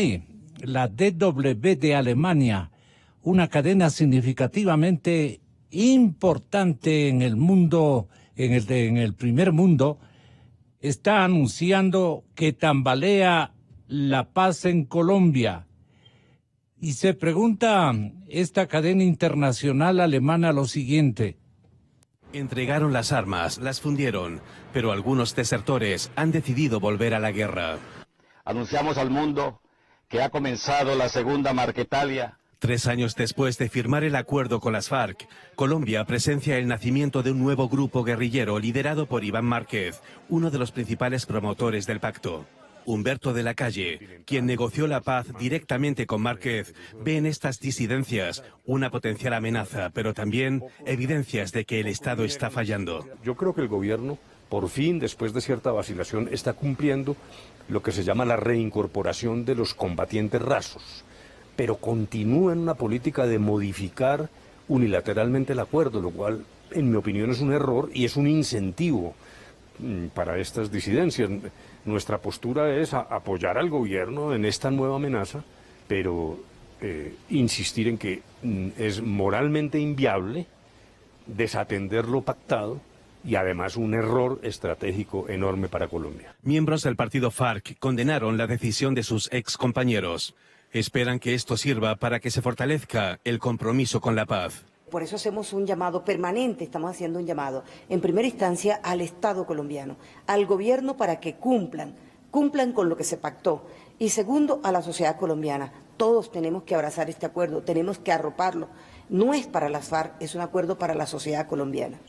de Alemania, una cadena significativamente importante en el mundo, en el primer mundo, está anunciando que tambalea la paz en Colombia. Y se pregunta esta cadena internacional alemana lo siguiente: entregaron las armas, las fundieron, pero algunos desertores han decidido volver a la guerra. Anunciamos al mundo que ha comenzado la segunda Marquetalia. 3 años después de firmar el acuerdo con las FARC, Colombia presencia el nacimiento de un nuevo grupo guerrillero liderado por Iván Márquez, uno de los principales promotores del pacto. Humberto de la Calle, quien negoció la paz directamente con Márquez, ve en estas disidencias una potencial amenaza, pero también evidencias de que el Estado está fallando. Yo creo que el gobierno, por fin, después de cierta vacilación, está cumpliendo lo que se llama la reincorporación de los combatientes rasos, pero continúa en una política de modificar unilateralmente el acuerdo, lo cual, en mi opinión, es un error y es un incentivo para estas disidencias. Nuestra postura es apoyar al gobierno en esta nueva amenaza, pero insistir en que es moralmente inviable desatender lo pactado y además un error estratégico enorme para Colombia. Miembros del partido FARC condenaron la decisión de sus excompañeros. Esperan que esto sirva para que se fortalezca el compromiso con la paz. Por eso hacemos un llamado permanente, estamos haciendo un llamado, en primera instancia, al Estado colombiano, al gobierno para que cumplan con lo que se pactó. Y segundo, a la sociedad colombiana. Todos tenemos que abrazar este acuerdo, tenemos que arroparlo. No es para las FARC, es un acuerdo para la sociedad colombiana.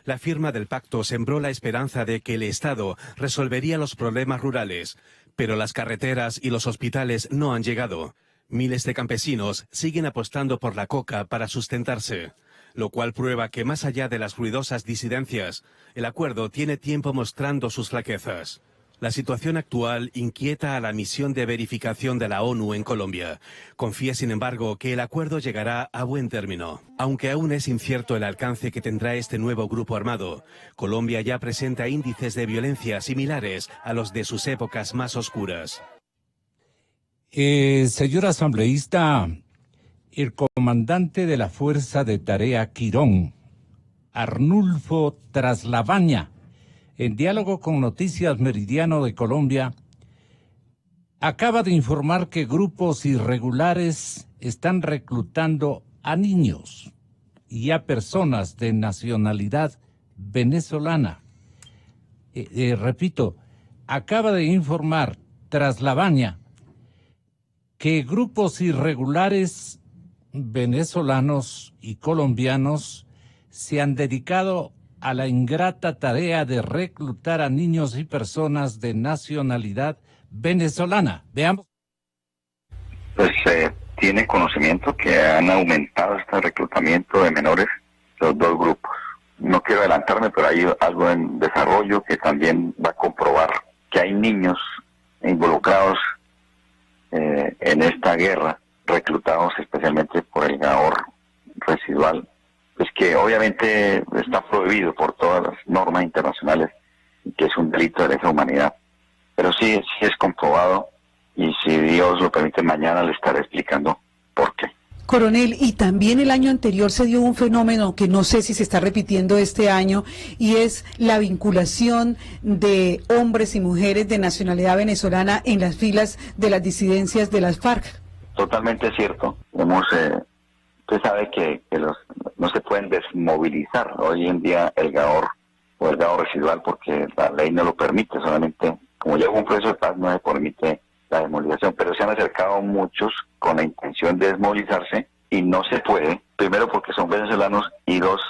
La firma del pacto sembró la esperanza de que el Estado resolvería los problemas rurales, pero las carreteras y los hospitales no han llegado. Miles de campesinos siguen apostando por la coca para sustentarse, lo cual prueba que más allá de las ruidosas disidencias, el acuerdo tiene tiempo mostrando sus flaquezas. La situación actual inquieta a la misión de verificación de la ONU en Colombia. Confía, sin embargo, que el acuerdo llegará a buen término. Aunque aún es incierto el alcance que tendrá este nuevo grupo armado, Colombia ya presenta índices de violencia similares a los de sus épocas más oscuras. Señor asambleísta, el comandante de la Fuerza de Tarea Quirón, Arnulfo Traslabaña, en diálogo con Noticias Meridiano de Colombia, acaba de informar que grupos irregulares están reclutando a niños y a personas de nacionalidad venezolana. Repito, acaba de informar Traslabaña que grupos irregulares venezolanos y colombianos se han dedicado a la ingrata tarea de reclutar a niños y personas de nacionalidad venezolana. Veamos. Pues tiene conocimiento que han aumentado este reclutamiento de menores, los dos grupos. No quiero adelantarme, pero hay algo en desarrollo que también va a comprobar que hay niños involucrados en esta guerra, reclutados especialmente por el Gahor residual, pues que obviamente está prohibido por todas las normas internacionales, que es un delito de lesa humanidad, pero sí es comprobado, y si Dios lo permite mañana le estaré explicando por qué. Coronel, y también el año anterior se dio un fenómeno que no sé si se está repitiendo este año, y es la vinculación de hombres y mujeres de nacionalidad venezolana en las filas de las disidencias de las FARC. Totalmente cierto. Usted sabe que no se pueden desmovilizar hoy en día el Gahor o el Gahor residual porque la ley no lo permite, solamente como ya hubo un proceso de paz no se permite la desmovilización, pero se han acercado muchos con la intención de desmovilizarse y no se puede, primero porque son venezolanos y dos,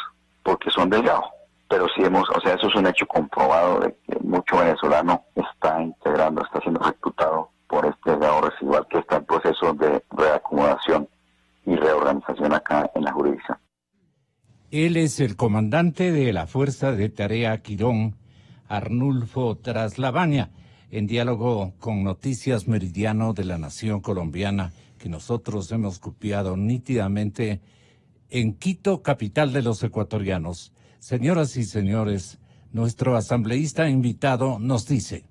porque son del Gahor. Pero sí eso es un hecho comprobado de que mucho venezolano está siendo reclutado por este Gahor residual que está en proceso de reacomodación y reorganización acá en la jurisdicción. Él es el comandante de la Fuerza de Tarea Quirón, Arnulfo Traslabaña, en diálogo con Noticias Meridiano de la Nación Colombiana, que nosotros hemos copiado nítidamente en Quito, capital de los ecuatorianos. Señoras y señores, nuestro asambleísta invitado nos dice: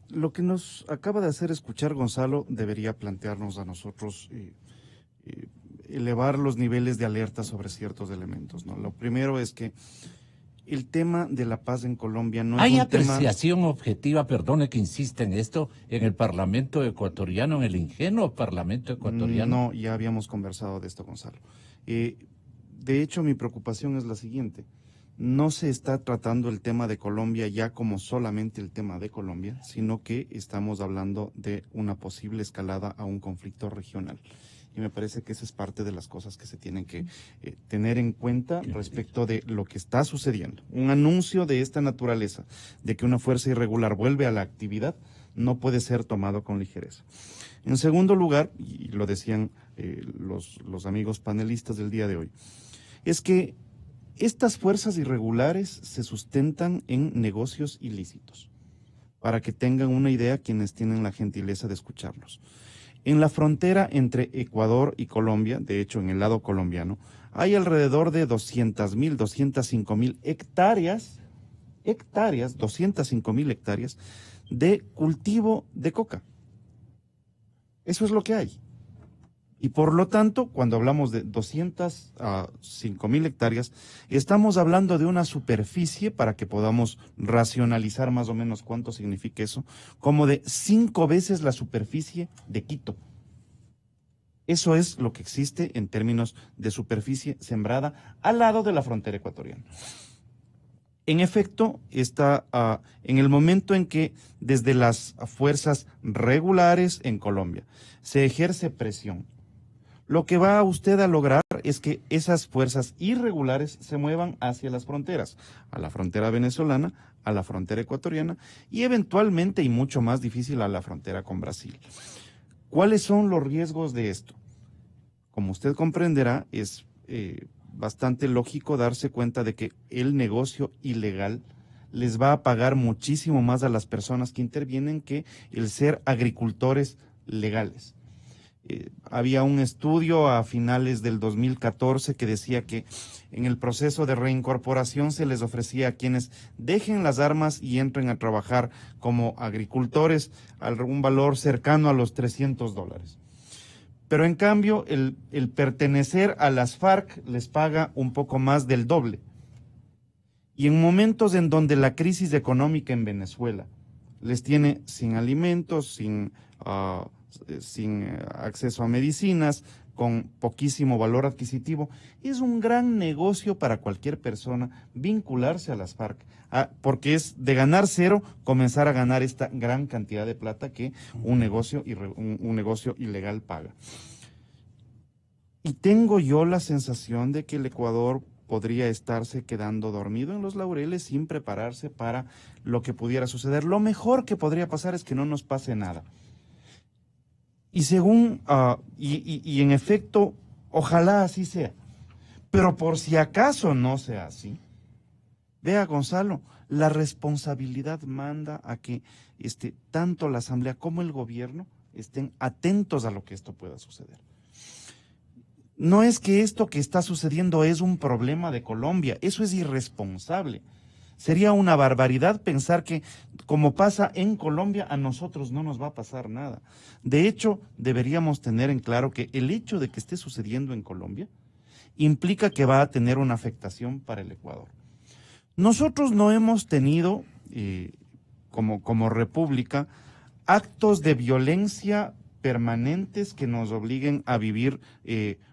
lo que nos acaba de hacer escuchar Gonzalo debería plantearnos a nosotros elevar los niveles de alerta sobre ciertos elementos, ¿no? Lo primero es que el tema de la paz en Colombia no es un tema... ¿Hay apreciación objetiva, perdone que insista en esto, en el Parlamento ecuatoriano, en el ingenuo Parlamento ecuatoriano? No, ya habíamos conversado de esto, Gonzalo. De hecho, mi preocupación es la siguiente. no se está tratando el tema de Colombia ya como solamente el tema de Colombia, sino que estamos hablando de una posible escalada a un conflicto regional. Y me parece que esa es parte de las cosas que se tienen que tener en cuenta respecto de lo que está sucediendo. Un anuncio de esta naturaleza, de que una fuerza irregular vuelve a la actividad, no puede ser tomado con ligereza. En segundo lugar, y lo decían los amigos panelistas del día de hoy, es que estas fuerzas irregulares se sustentan en negocios ilícitos, para que tengan una idea quienes tienen la gentileza de escucharlos. En la frontera entre Ecuador y Colombia, de hecho en el lado colombiano, hay alrededor de 200.000, 205.000 hectáreas, 205.000 hectáreas de cultivo de coca. Eso es lo que hay. Y por lo tanto, cuando hablamos de 205.000 hectáreas, estamos hablando de una superficie, para que podamos racionalizar más o menos cuánto significa eso, como de 5 veces la superficie de Quito. Eso es lo que existe en términos de superficie sembrada al lado de la frontera ecuatoriana. En efecto, está en el momento en que desde las fuerzas regulares en Colombia se ejerce presión, lo que va usted a lograr es que esas fuerzas irregulares se muevan hacia las fronteras, a la frontera venezolana, a la frontera ecuatoriana y eventualmente, y mucho más difícil, a la frontera con Brasil. ¿Cuáles son los riesgos de esto? Como usted comprenderá, es bastante lógico darse cuenta de que el negocio ilegal les va a pagar muchísimo más a las personas que intervienen que el ser agricultores legales. Había un estudio a finales del 2014 que decía que en el proceso de reincorporación se les ofrecía a quienes dejen las armas y entren a trabajar como agricultores un valor cercano a los $300. Pero en cambio el pertenecer a las FARC les paga un poco más del doble. Y en momentos en donde la crisis económica en Venezuela les tiene sin alimentos, sin acceso a medicinas, con poquísimo valor adquisitivo, es un gran negocio para cualquier persona vincularse a las FARC, porque es de ganar cero comenzar a ganar esta gran cantidad de plata que un negocio ilegal paga. Y tengo yo la sensación de que el Ecuador podría estarse quedando dormido en los laureles sin prepararse para lo que pudiera suceder. Lo mejor que podría pasar es que no nos pase nada. Y según, y en efecto, ojalá así sea. Pero por si acaso no sea así, vea, Gonzalo, la responsabilidad manda a que tanto la Asamblea como el gobierno estén atentos a lo que esto pueda suceder. No es que esto que está sucediendo es un problema de Colombia, eso es irresponsable. Sería una barbaridad pensar que, como pasa en Colombia, a nosotros no nos va a pasar nada. De hecho, deberíamos tener en claro que el hecho de que esté sucediendo en Colombia implica que va a tener una afectación para el Ecuador. Nosotros no hemos tenido, como república, actos de violencia permanentes que nos obliguen a vivir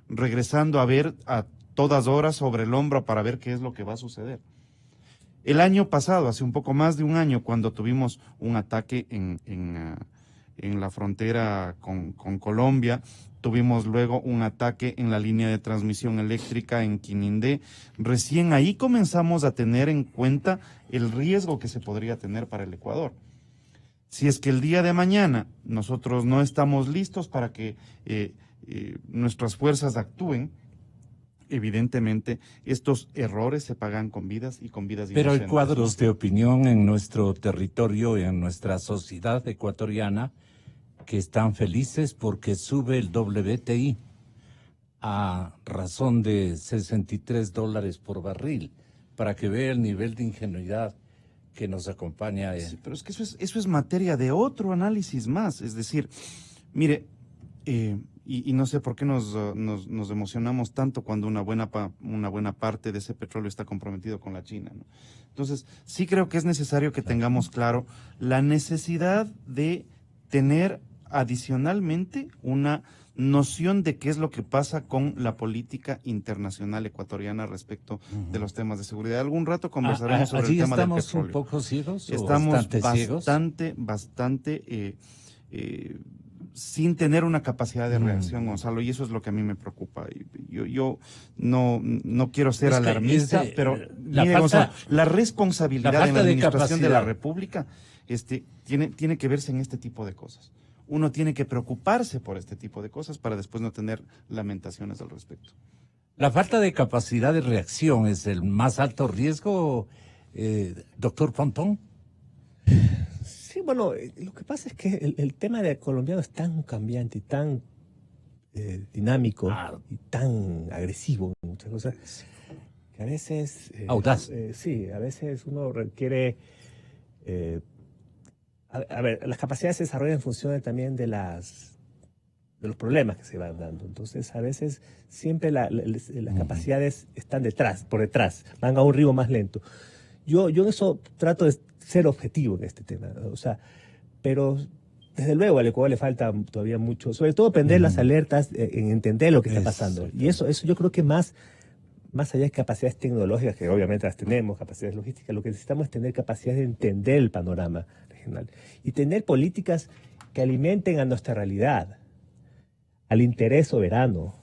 regresando a ver a todas horas sobre el hombro para ver qué es lo que va a suceder. El año pasado, hace un poco más de un año, cuando tuvimos un ataque en la frontera con Colombia, tuvimos luego un ataque en la línea de transmisión eléctrica en Quinindé, recién ahí comenzamos a tener en cuenta el riesgo que se podría tener para el Ecuador. Si es que el día de mañana nosotros no estamos listos para que nuestras fuerzas actúen, evidentemente estos errores se pagan con vidas y con vidas inocentes. Pero hay cuadros de opinión en nuestro territorio y en nuestra sociedad ecuatoriana que están felices porque sube el WTI a razón de $63 por barril, para que vea el nivel de ingenuidad que nos acompaña. Sí, pero es que eso es materia de otro análisis más. Es decir, mire, y no sé por qué nos emocionamos tanto cuando una buena parte de ese petróleo está comprometido con la China, ¿no? Entonces, sí creo que es necesario que tengamos claro la necesidad de tener adicionalmente una noción de qué es lo que pasa con la política internacional ecuatoriana respecto de los temas de seguridad. Algún rato conversaremos sobre el tema del petróleo. ¿Estamos un poco ciegos? Estamos bastante bastante sin tener una capacidad de reacción, Gonzalo, y eso es lo que a mí me preocupa. Yo no quiero ser alarmista, pero Gonzalo, la responsabilidad en la administración de la República tiene que verse en este tipo de cosas. Uno tiene que preocuparse por este tipo de cosas para después no tener lamentaciones al respecto. ¿La falta de capacidad de reacción es el más alto riesgo, doctor Pontón? Sí, bueno, lo que pasa es que el tema del colombiano es tan cambiante y tan dinámico y tan agresivo en muchas cosas que a veces... audaz. Sí, a veces uno requiere... A ver, las capacidades se desarrollan en función también de los problemas que se van dando. Entonces, a veces siempre las capacidades están por detrás, van a un ritmo más lento. Yo en eso trato de ser objetivo en este tema, o sea, pero desde luego al Ecuador le falta todavía mucho, sobre todo prender las alertas, en entender lo que está pasando. Y eso yo creo que más allá de capacidades tecnológicas, que obviamente las tenemos, capacidades logísticas, lo que necesitamos es tener capacidad de entender el panorama regional y tener políticas que alimenten a nuestra realidad, al interés soberano.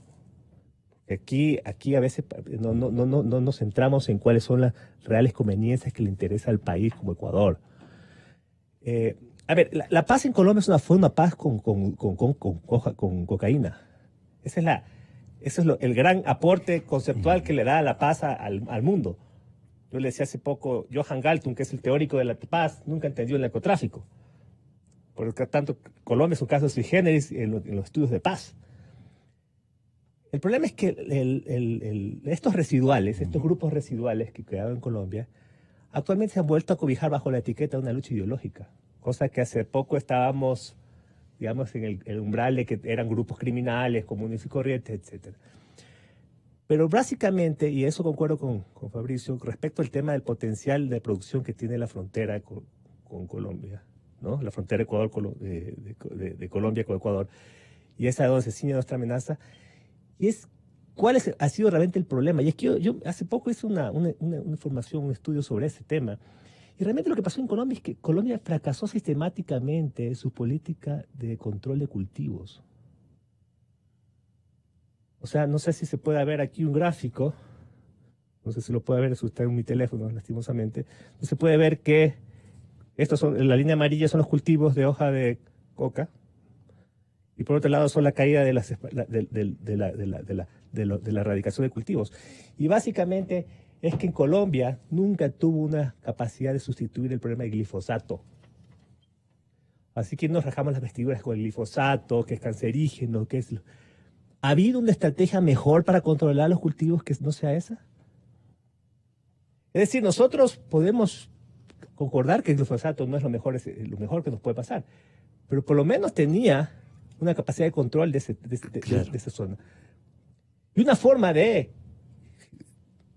Aquí a veces no nos centramos en cuáles son las reales conveniencias que le interesa al país como Ecuador. A ver, la paz en Colombia fue una paz con cocaína. Ese es el gran aporte conceptual que le da la paz al mundo. Yo le decía hace poco, Johan Galtung, que es el teórico de la paz, nunca entendió el narcotráfico. Por lo tanto, Colombia es un caso sui generis en los estudios de paz. El problema es que estos grupos residuales que quedaron en Colombia, actualmente se han vuelto a cobijar bajo la etiqueta de una lucha ideológica, cosa que hace poco estábamos, digamos, en el umbral de que eran grupos criminales, comunes y corrientes, etc. Pero básicamente, y eso concuerdo con Fabricio, respecto al tema del potencial de producción que tiene la frontera con Colombia, ¿no? La frontera de Colombia con Ecuador, y esa es donde se ciñe nuestra amenaza. Y ¿cuál ha sido realmente el problema? Y es que yo hace poco hice una información, un estudio sobre ese tema. Y realmente lo que pasó en Colombia es que Colombia fracasó sistemáticamente en su política de control de cultivos. O sea, no sé si se puede ver aquí un gráfico, no sé si lo puede ver, eso está en mi teléfono, lastimosamente. Se puede ver que la línea amarilla son los cultivos de hoja de coca, y por otro lado son la caída de la erradicación de cultivos. Y básicamente es que en Colombia nunca tuvo una capacidad de sustituir el problema del glifosato. Así que nos rajamos las vestiduras con el glifosato, que es cancerígeno, que es... ¿Ha habido una estrategia mejor para controlar los cultivos que no sea esa? Es decir, nosotros podemos concordar que el glifosato no es lo mejor que nos puede pasar, pero por lo menos tenía una capacidad de control de esa zona. Y una forma de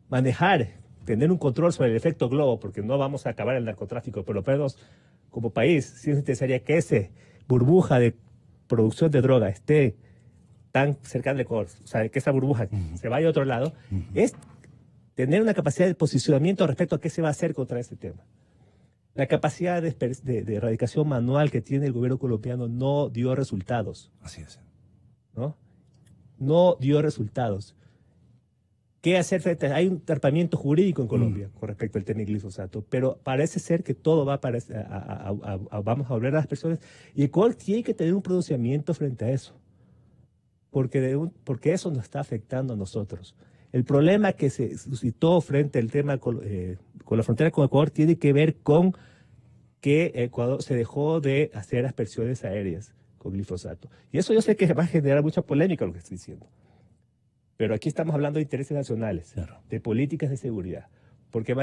manejar, tener un control sobre el efecto globo, porque no vamos a acabar el narcotráfico, pero lo menos como país, sí es necesaria que esa burbuja de producción de droga esté tan cercana al Ecuador, o sea, que esa burbuja se vaya a otro lado, es tener una capacidad de posicionamiento respecto a qué se va a hacer contra este tema. La capacidad de erradicación manual que tiene el gobierno colombiano no dio resultados. Así es. No dio resultados. ¿Qué hacer frente a? Hay un tratamiento jurídico en Colombia con respecto al tema del glifosato, pero parece ser que todo va vamos a volver a las personas, y Ecuador tiene que tener un pronunciamiento frente a eso, porque eso nos está afectando a nosotros. El problema que se suscitó frente al tema con la frontera con Ecuador tiene que ver con que Ecuador se dejó de hacer aspersiones aéreas con glifosato. Y eso yo sé que va a generar mucha polémica lo que estoy diciendo. Pero aquí estamos hablando de intereses nacionales, de políticas de seguridad. Porque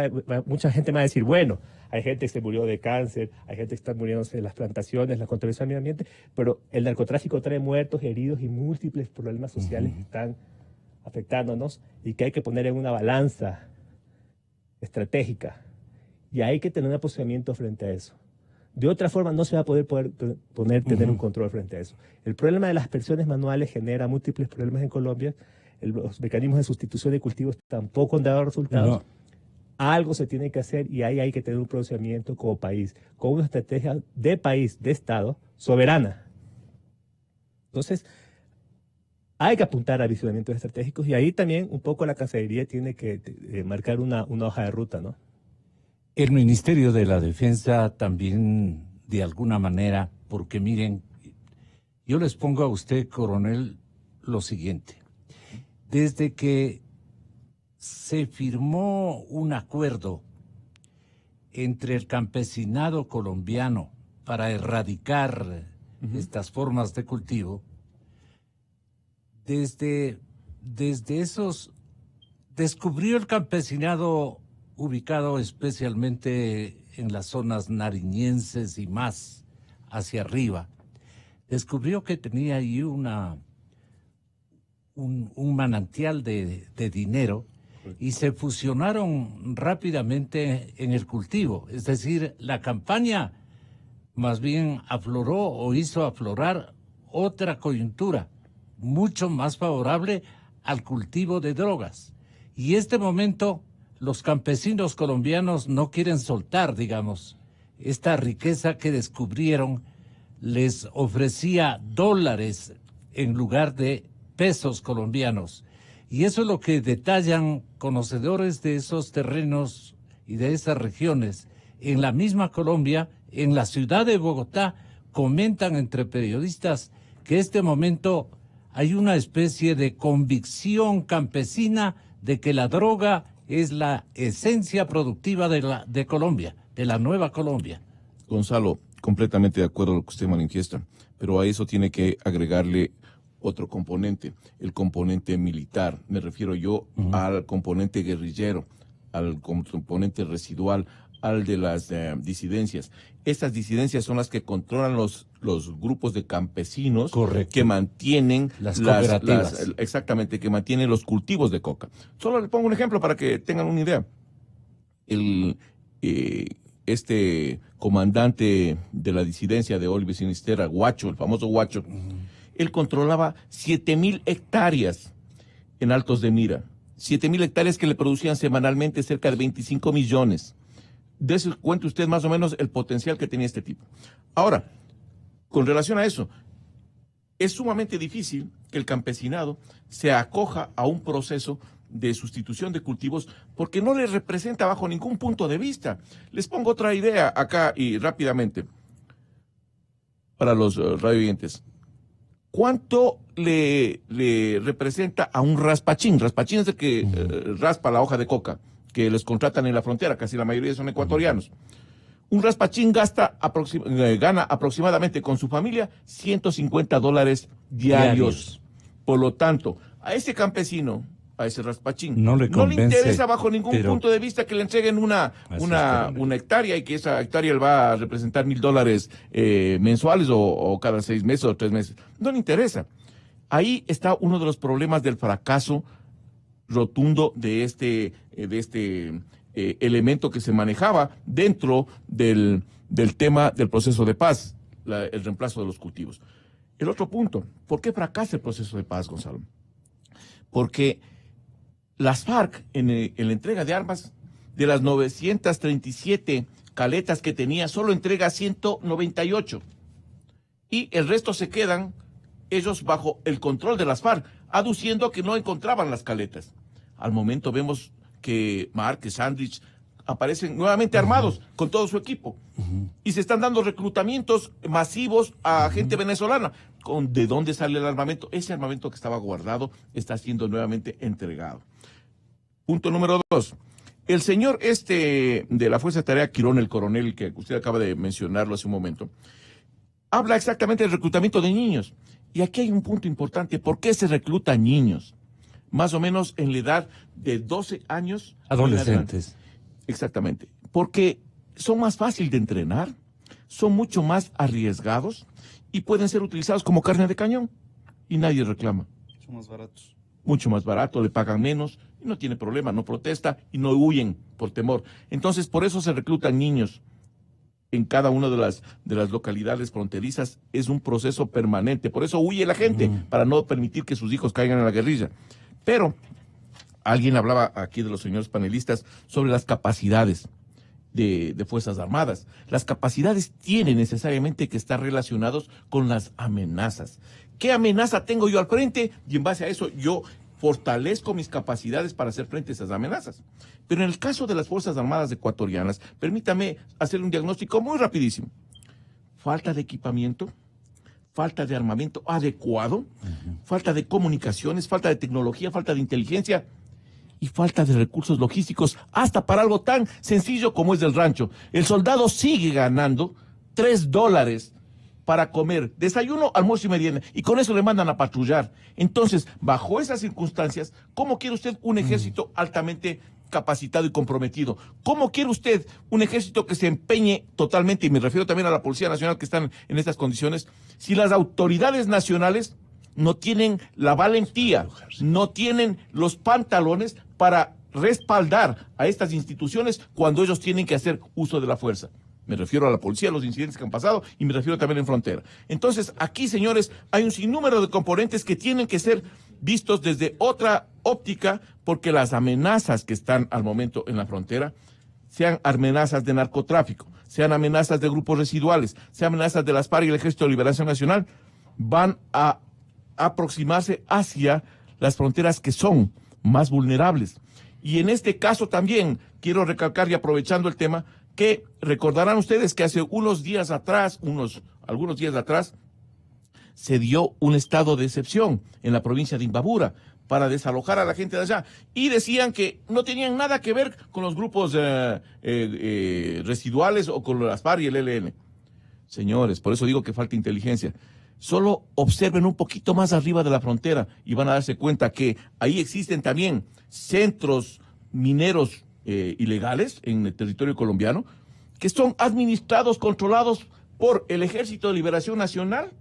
mucha gente me va a decir, bueno, hay gente que se murió de cáncer, hay gente que está muriéndose de las plantaciones, la contaminación del medio ambiente, pero el narcotráfico trae muertos, heridos y múltiples problemas sociales que están afectándonos y que hay que poner en una balanza estratégica. Y hay que tener un posicionamiento frente a eso. De otra forma no se va a poder tener un control frente a eso. El problema de las aspersiones manuales genera múltiples problemas en Colombia. Los mecanismos de sustitución de cultivos tampoco han dado resultados. No. Algo se tiene que hacer y ahí hay que tener un pronunciamiento como país, con una estrategia de país, de Estado, soberana. Entonces, hay que apuntar a visionamientos estratégicos y ahí también un poco la Cancillería tiene que marcar una hoja de ruta, ¿no? El Ministerio de la Defensa también, de alguna manera, porque miren, yo les pongo a usted, coronel, lo siguiente. Desde que se firmó un acuerdo entre el campesinado colombiano para erradicar estas formas de cultivo, desde esos, descubrió el campesinado ubicado especialmente en las zonas nariñenses y más hacia arriba, descubrió que tenía ahí un manantial de dinero y se fusionaron rápidamente en el cultivo. Es decir, la campaña más bien afloró o hizo aflorar otra coyuntura mucho más favorable al cultivo de drogas. Y este momento los campesinos colombianos no quieren soltar, digamos, esta riqueza que descubrieron. Les ofrecía dólares en lugar de pesos colombianos. Y eso es lo que detallan conocedores de esos terrenos y de esas regiones. En la misma Colombia, en la ciudad de Bogotá, comentan entre periodistas que en este momento hay una especie de convicción campesina de que la droga es la esencia productiva de Colombia, de la nueva Colombia. Gonzalo, completamente de acuerdo con lo que usted manifiesta, pero a eso tiene que agregarle otro componente, el componente militar. Me refiero yo al componente guerrillero, al componente residual, al de las disidencias. Estas disidencias son las que controlan los grupos de campesinos. Correcto. Que mantienen las cooperativas. Exactamente, que mantienen los cultivos de coca. Solo le pongo un ejemplo para que tengan una idea. Este comandante de la disidencia de Oliver Sinistera, Guacho, el famoso Guacho, él controlaba 7,000 hectáreas en Altos de Mira. 7,000 hectáreas que le producían semanalmente cerca de 25 millones. De eso cuente usted más o menos el potencial que tenía este tipo. Ahora, con relación a eso, es sumamente difícil que el campesinado se acoja a un proceso de sustitución de cultivos porque no le representa bajo ningún punto de vista. Les pongo otra idea acá y rápidamente para los radioyentes. ¿Cuánto le representa a un raspachín? Raspachín es el que raspa la hoja de coca, que les contratan en la frontera, casi la mayoría son ecuatorianos. Un raspachín gana aproximadamente con su familia $150 diarios. Por lo tanto, a ese campesino, a ese raspachín, no le interesa bajo ningún punto de vista que le entreguen una hectárea y que esa hectárea le va a representar $1,000 mensuales o cada 6 meses o 3 meses. No le interesa. Ahí está uno de los problemas del fracaso rotundo de este elemento que se manejaba dentro del tema del proceso de paz, el reemplazo de los cultivos. El otro punto, ¿por qué fracasa el proceso de paz, Gonzalo? Porque las FARC, en la entrega de armas, de las 937 caletas que tenía, solo entrega 198. Y el resto se quedan ellos bajo el control de las FARC, aduciendo que no encontraban las caletas. Al momento vemos que Márquez, Sandrich aparecen nuevamente armados con todo su equipo y se están dando reclutamientos masivos a gente venezolana. ¿De dónde sale el armamento? Ese armamento que estaba guardado está siendo nuevamente entregado. Punto número 2. El señor de la Fuerza de Tarea Quirón, el coronel que usted acaba de mencionarlo hace un momento, habla exactamente del reclutamiento de niños. Y aquí hay un punto importante. ¿Por qué se reclutan niños? Más o menos en la edad de 12 años. Adolescentes. Exactamente. Porque son más fáciles de entrenar, son mucho más arriesgados y pueden ser utilizados como carne de cañón. Y nadie reclama. Mucho más baratos. Mucho más barato, le pagan menos y no tiene problema, no protesta y no huyen por temor. Entonces, por eso se reclutan niños en cada una de las localidades fronterizas es un proceso permanente. Por eso huye la gente, para no permitir que sus hijos caigan en la guerrilla. Pero alguien hablaba aquí de los señores panelistas sobre las capacidades de Fuerzas Armadas. Las capacidades tienen necesariamente que estar relacionados con las amenazas. ¿Qué amenaza tengo yo al frente? Y en base a eso yo fortalezco mis capacidades para hacer frente a esas amenazas. Pero en el caso de las Fuerzas Armadas ecuatorianas, permítame hacer un diagnóstico muy rapidísimo. Falta de equipamiento, falta de armamento adecuado, falta de comunicaciones, falta de tecnología, falta de inteligencia y falta de recursos logísticos, hasta para algo tan sencillo como es del rancho. El soldado sigue ganando $3 para comer desayuno, almuerzo y merienda, y con eso le mandan a patrullar. Entonces, bajo esas circunstancias, ¿cómo quiere usted un ejército altamente capacitado y comprometido? ¿Cómo quiere usted un ejército que se empeñe totalmente, y me refiero también a la Policía Nacional que están en estas condiciones, si las autoridades nacionales no tienen la valentía, no tienen los pantalones para respaldar a estas instituciones cuando ellos tienen que hacer uso de la fuerza? Me refiero a la policía, a los incidentes que han pasado, y me refiero también en frontera. Entonces, aquí, señores, hay un sinnúmero de componentes que tienen que ser vistos desde otra óptica, porque las amenazas que están al momento en la frontera, sean amenazas de narcotráfico, sean amenazas de grupos residuales, sean amenazas de las FARC y el Ejército de Liberación Nacional, van a aproximarse hacia las fronteras que son más vulnerables. Y en este caso también quiero recalcar, y aprovechando el tema, que recordarán ustedes que hace algunos días atrás, se dio un estado de excepción en la provincia de Imbabura para desalojar a la gente de allá. Y decían que no tenían nada que ver con los grupos residuales o con las FARC y el ELN. Señores, por eso digo que falta inteligencia. Solo observen un poquito más arriba de la frontera y van a darse cuenta que ahí existen también centros mineros ilegales en el territorio colombiano, que son administrados, controlados por el Ejército de Liberación Nacional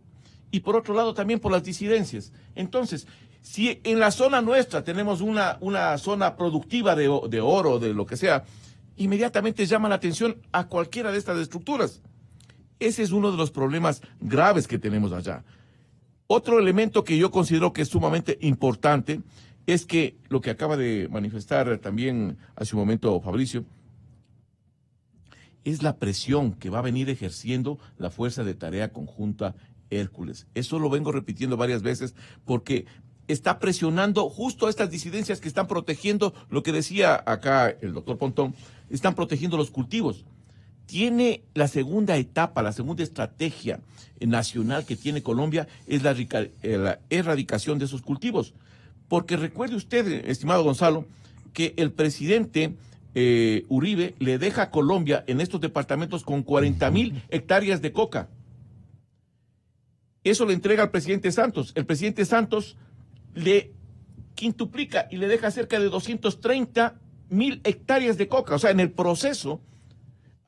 y por otro lado también por las disidencias. Entonces, si en la zona nuestra tenemos una zona productiva de oro, de lo que sea, inmediatamente llama la atención a cualquiera de estas estructuras. Ese es uno de los problemas graves que tenemos allá. Otro elemento que yo considero que es sumamente importante es que lo que acaba de manifestar también hace un momento Fabricio, es la presión que va a venir ejerciendo la Fuerza de Tarea Conjunta Hércules. Eso lo vengo repitiendo varias veces porque está presionando justo a estas disidencias que están protegiendo, lo que decía acá el doctor Pontón, están protegiendo los cultivos. Tiene la segunda etapa, la segunda estrategia nacional que tiene Colombia es la erradicación de esos cultivos. Porque recuerde usted, estimado Gonzalo, que el presidente Uribe le deja a Colombia en estos departamentos con 40,000 hectáreas de coca. Eso le entrega al presidente Santos. El presidente Santos le quintuplica y le deja cerca de 230,000 hectáreas de coca. O sea, en el proceso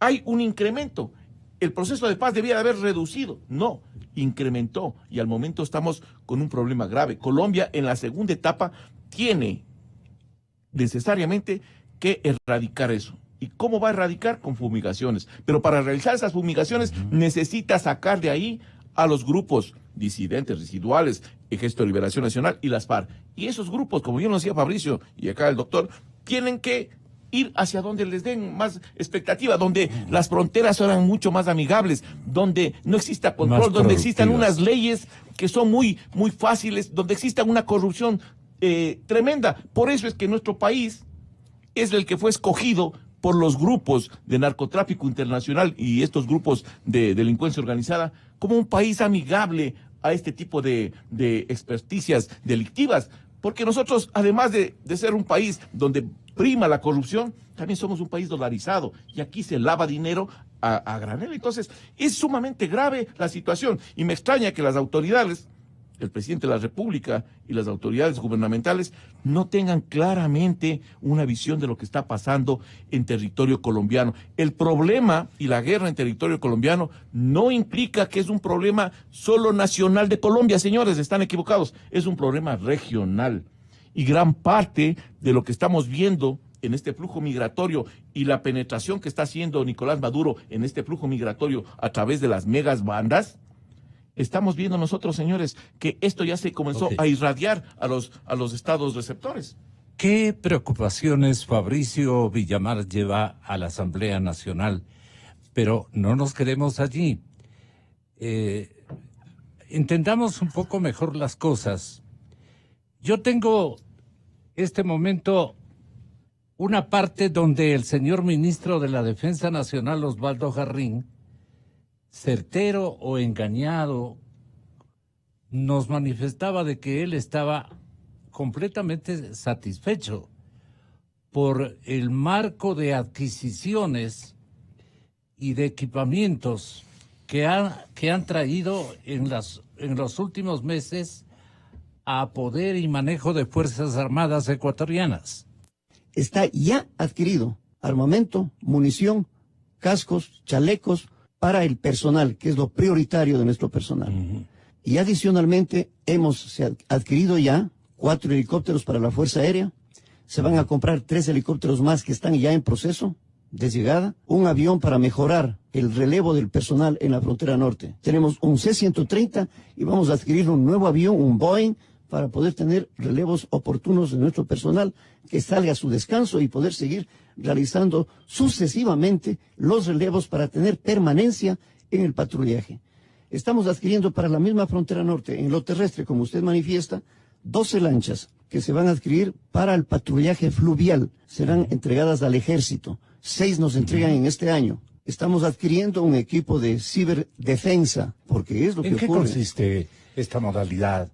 hay un incremento. El proceso de paz debía de haber reducido. No, incrementó. Y al momento estamos con un problema grave. Colombia en la segunda etapa tiene necesariamente que erradicar eso. ¿Y cómo va a erradicar? Con fumigaciones. Pero para realizar esas fumigaciones necesita sacar de ahí a los grupos disidentes, residuales, Ejército de Liberación Nacional y las FARC. Y esos grupos, como yo lo decía Fabricio y acá el doctor, tienen que ir hacia donde les den más expectativa, donde las fronteras sean mucho más amigables, donde no exista control, donde existan unas leyes que son muy, muy fáciles, donde exista una corrupción tremenda. Por eso es que nuestro país es el que fue escogido por los grupos de narcotráfico internacional y estos grupos de delincuencia organizada como un país amigable a este tipo de experticias delictivas. Porque nosotros, además de ser un país donde prima la corrupción, también somos un país dolarizado y aquí se lava dinero a granel. Entonces, es sumamente grave la situación y me extraña que las autoridades, el presidente de la República y las autoridades gubernamentales no tengan claramente una visión de lo que está pasando en territorio colombiano. El problema y la guerra en territorio colombiano no implica que es un problema solo nacional de Colombia, señores, están equivocados, es un problema regional. Y gran parte de lo que estamos viendo en este flujo migratorio y la penetración que está haciendo Nicolás Maduro en este flujo migratorio a través de las megas bandas, estamos viendo nosotros, señores, que esto ya se comenzó a irradiar a los estados receptores. ¿Qué preocupaciones Fabricio Villamar lleva a la Asamblea Nacional? Pero no nos quedemos allí. Entendamos un poco mejor las cosas. Yo tengo este momento una parte donde el señor ministro de la Defensa Nacional, Osvaldo Jarrín, certero o engañado, nos manifestaba de que él estaba completamente satisfecho por el marco de adquisiciones y de equipamientos que han traído en los últimos meses a poder y manejo de Fuerzas Armadas ecuatorianas. Está ya adquirido armamento, munición, cascos, chalecos para el personal, que es lo prioritario de nuestro personal. Y adicionalmente hemos adquirido ya 4 helicópteros para la Fuerza Aérea, se van a comprar 3 helicópteros más que están ya en proceso de llegada, un avión para mejorar el relevo del personal en la frontera norte. Tenemos un C-130 y vamos a adquirir un nuevo avión, un Boeing, para poder tener relevos oportunos de nuestro personal que salga a su descanso y poder seguir realizando sucesivamente los relevos para tener permanencia en el patrullaje. Estamos adquiriendo para la misma frontera norte, en lo terrestre, como usted manifiesta, 12 lanchas que se van a adquirir para el patrullaje fluvial. Serán entregadas al ejército. 6 nos entregan en este año. Estamos adquiriendo un equipo de ciberdefensa, porque es lo que ocurre. ¿En qué consiste esta modalidad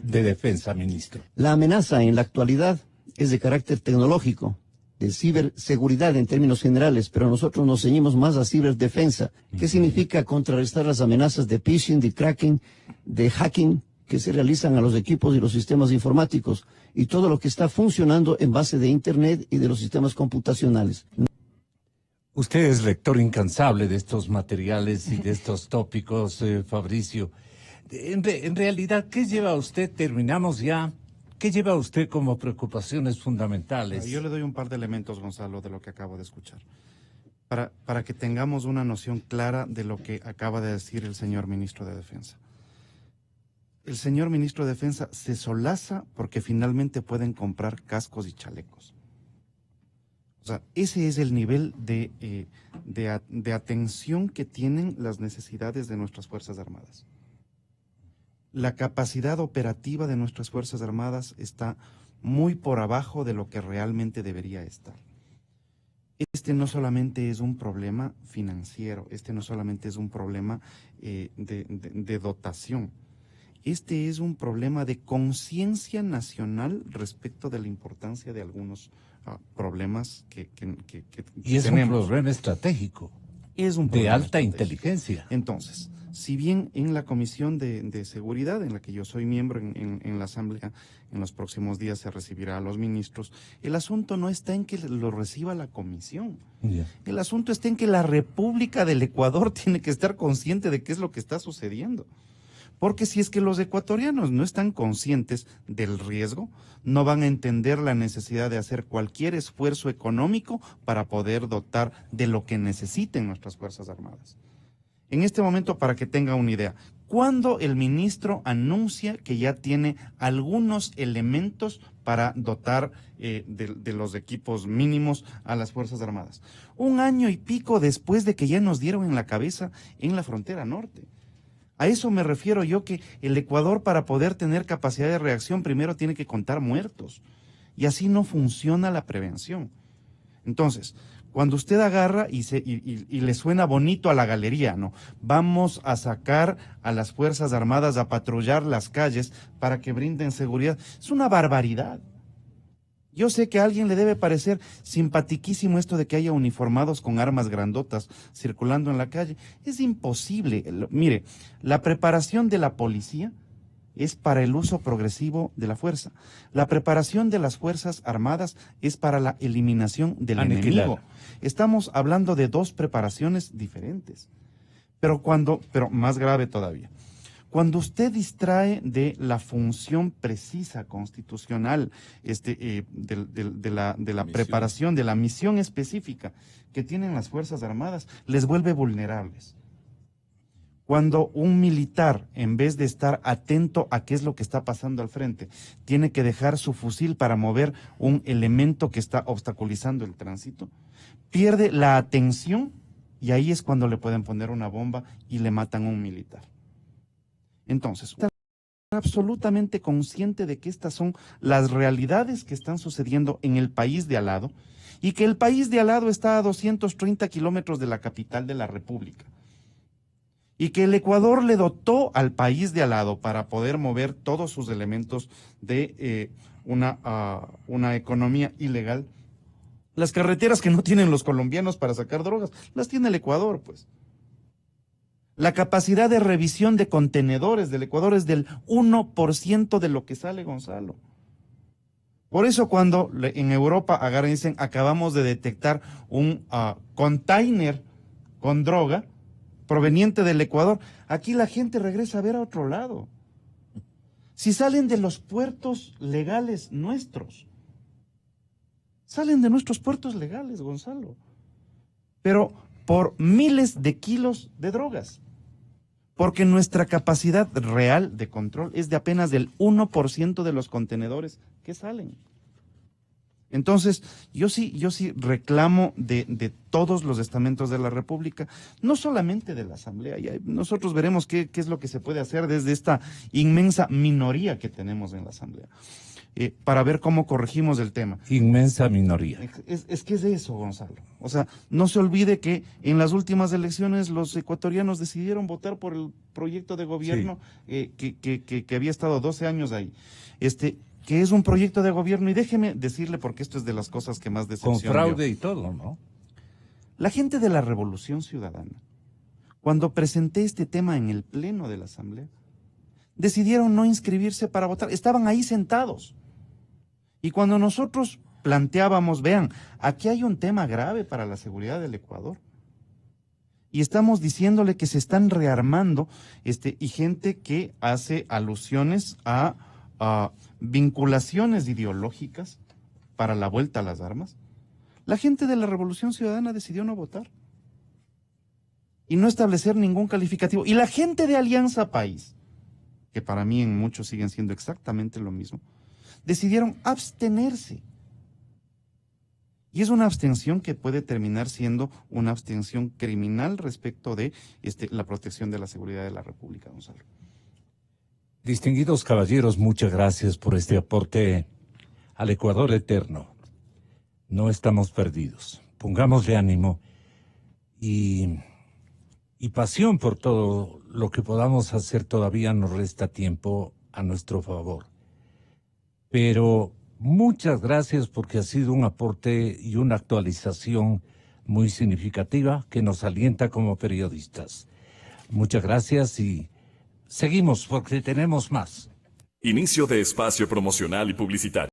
de defensa, ministro? La amenaza en la actualidad es de carácter tecnológico, de ciberseguridad en términos generales, pero nosotros nos ceñimos más a ciberdefensa. ¿Qué significa contrarrestar las amenazas de phishing, de cracking, de hacking que se realizan a los equipos y los sistemas informáticos y todo lo que está funcionando en base de Internet y de los sistemas computacionales? Usted es lector incansable de estos materiales y de estos tópicos, Fabricio. En realidad, ¿qué lleva usted? Terminamos ya. ¿Qué lleva usted como preocupaciones fundamentales? Yo le doy un par de elementos, Gonzalo, de lo que acabo de escuchar. Para que tengamos una noción clara de lo que acaba de decir el señor ministro de Defensa. El señor ministro de Defensa se solaza porque finalmente pueden comprar cascos y chalecos. O sea, ese es el nivel de atención que tienen las necesidades de nuestras Fuerzas Armadas. La capacidad operativa de nuestras Fuerzas Armadas está muy por abajo de lo que realmente debería estar. Este no solamente es un problema financiero, este no solamente es un problema de dotación. Este es un problema de conciencia nacional respecto de la importancia de algunos problemas que y es tenemos. Un problema estratégico. Es un problema de alta inteligencia. Entonces, si bien en la Comisión de Seguridad, en la que yo soy miembro en la Asamblea, en los próximos días se recibirá a los ministros, el asunto no está en que lo reciba la Comisión. El asunto está en que la República del Ecuador tiene que estar consciente de qué es lo que está sucediendo. Porque si es que los ecuatorianos no están conscientes del riesgo, no van a entender la necesidad de hacer cualquier esfuerzo económico para poder dotar de lo que necesiten nuestras Fuerzas Armadas. En este momento, para que tenga una idea, ¿cuándo el ministro anuncia que ya tiene algunos elementos para dotar de los equipos mínimos a las Fuerzas Armadas? 1 año y pico después de que ya nos dieron en la cabeza en la frontera norte. A eso me refiero yo, que el Ecuador, para poder tener capacidad de reacción, primero tiene que contar muertos. Y así no funciona la prevención. Entonces, cuando usted agarra y le suena bonito a la galería, ¿no? Vamos a sacar a las Fuerzas Armadas a patrullar las calles para que brinden seguridad. Es una barbaridad. Yo sé que a alguien le debe parecer simpatiquísimo esto de que haya uniformados con armas grandotas circulando en la calle. Es imposible. Mire, la preparación de la policía es para el uso progresivo de la fuerza. La preparación de las Fuerzas Armadas es para la eliminación del enemigo. Estamos hablando de 2 preparaciones diferentes. Pero más grave todavía, Cuando usted distrae de la función precisa constitucional de la preparación, de la misión específica que tienen las Fuerzas Armadas, les vuelve vulnerables. Cuando un militar, en vez de estar atento a qué es lo que está pasando al frente, tiene que dejar su fusil para mover un elemento que está obstaculizando el tránsito, pierde la atención y ahí es cuando le pueden poner una bomba y le matan a un militar. Entonces, estar absolutamente consciente de que estas son las realidades que están sucediendo en el país de al lado y que el país de al lado está a 230 kilómetros de la capital de la República. Y que el Ecuador le dotó al país de al lado para poder mover todos sus elementos de una economía ilegal. Las carreteras que no tienen los colombianos para sacar drogas, las tiene el Ecuador, pues. La capacidad de revisión de contenedores del Ecuador es del 1% de lo que sale, Gonzalo. Por eso cuando en Europa agarran y dicen, acabamos de detectar un container con droga proveniente del Ecuador, aquí la gente regresa a ver a otro lado. Si salen de los puertos legales nuestros, salen de nuestros puertos legales, Gonzalo, pero por miles de kilos de drogas, porque nuestra capacidad real de control es de apenas del 1% de los contenedores que salen. Entonces, yo sí reclamo de todos los estamentos de la República, no solamente de la Asamblea. Y nosotros veremos qué es lo que se puede hacer desde esta inmensa minoría que tenemos en la Asamblea, para ver cómo corregimos el tema. Inmensa minoría. Es que es de eso, Gonzalo. O sea, no se olvide que en las últimas elecciones los ecuatorianos decidieron votar por el proyecto de gobierno que había estado 12 años ahí. Que es un proyecto de gobierno, y déjeme decirle, porque esto es de las cosas que más decepciona. Con fraude y todo, ¿no? La gente de la Revolución Ciudadana, cuando presenté este tema en el pleno de la Asamblea, decidieron no inscribirse para votar, estaban ahí sentados. Y cuando nosotros planteábamos, vean, aquí hay un tema grave para la seguridad del Ecuador, y estamos diciéndole que se están rearmando, y gente que hace alusiones a vinculaciones ideológicas para la vuelta a las armas, la gente de la Revolución Ciudadana decidió no votar y no establecer ningún calificativo. Y la gente de Alianza País, que para mí en muchos siguen siendo exactamente lo mismo, decidieron abstenerse. Y es una abstención que puede terminar siendo una abstención criminal respecto de la protección de la seguridad de la República, Gonzalo. Distinguidos caballeros, muchas gracias por este aporte al Ecuador eterno. No estamos perdidos. Pongámosle ánimo y pasión por todo lo que podamos hacer. Todavía nos resta tiempo a nuestro favor. Pero muchas gracias, porque ha sido un aporte y una actualización muy significativa que nos alienta como periodistas. Muchas gracias y seguimos porque tenemos más. Inicio de espacio promocional y publicitario.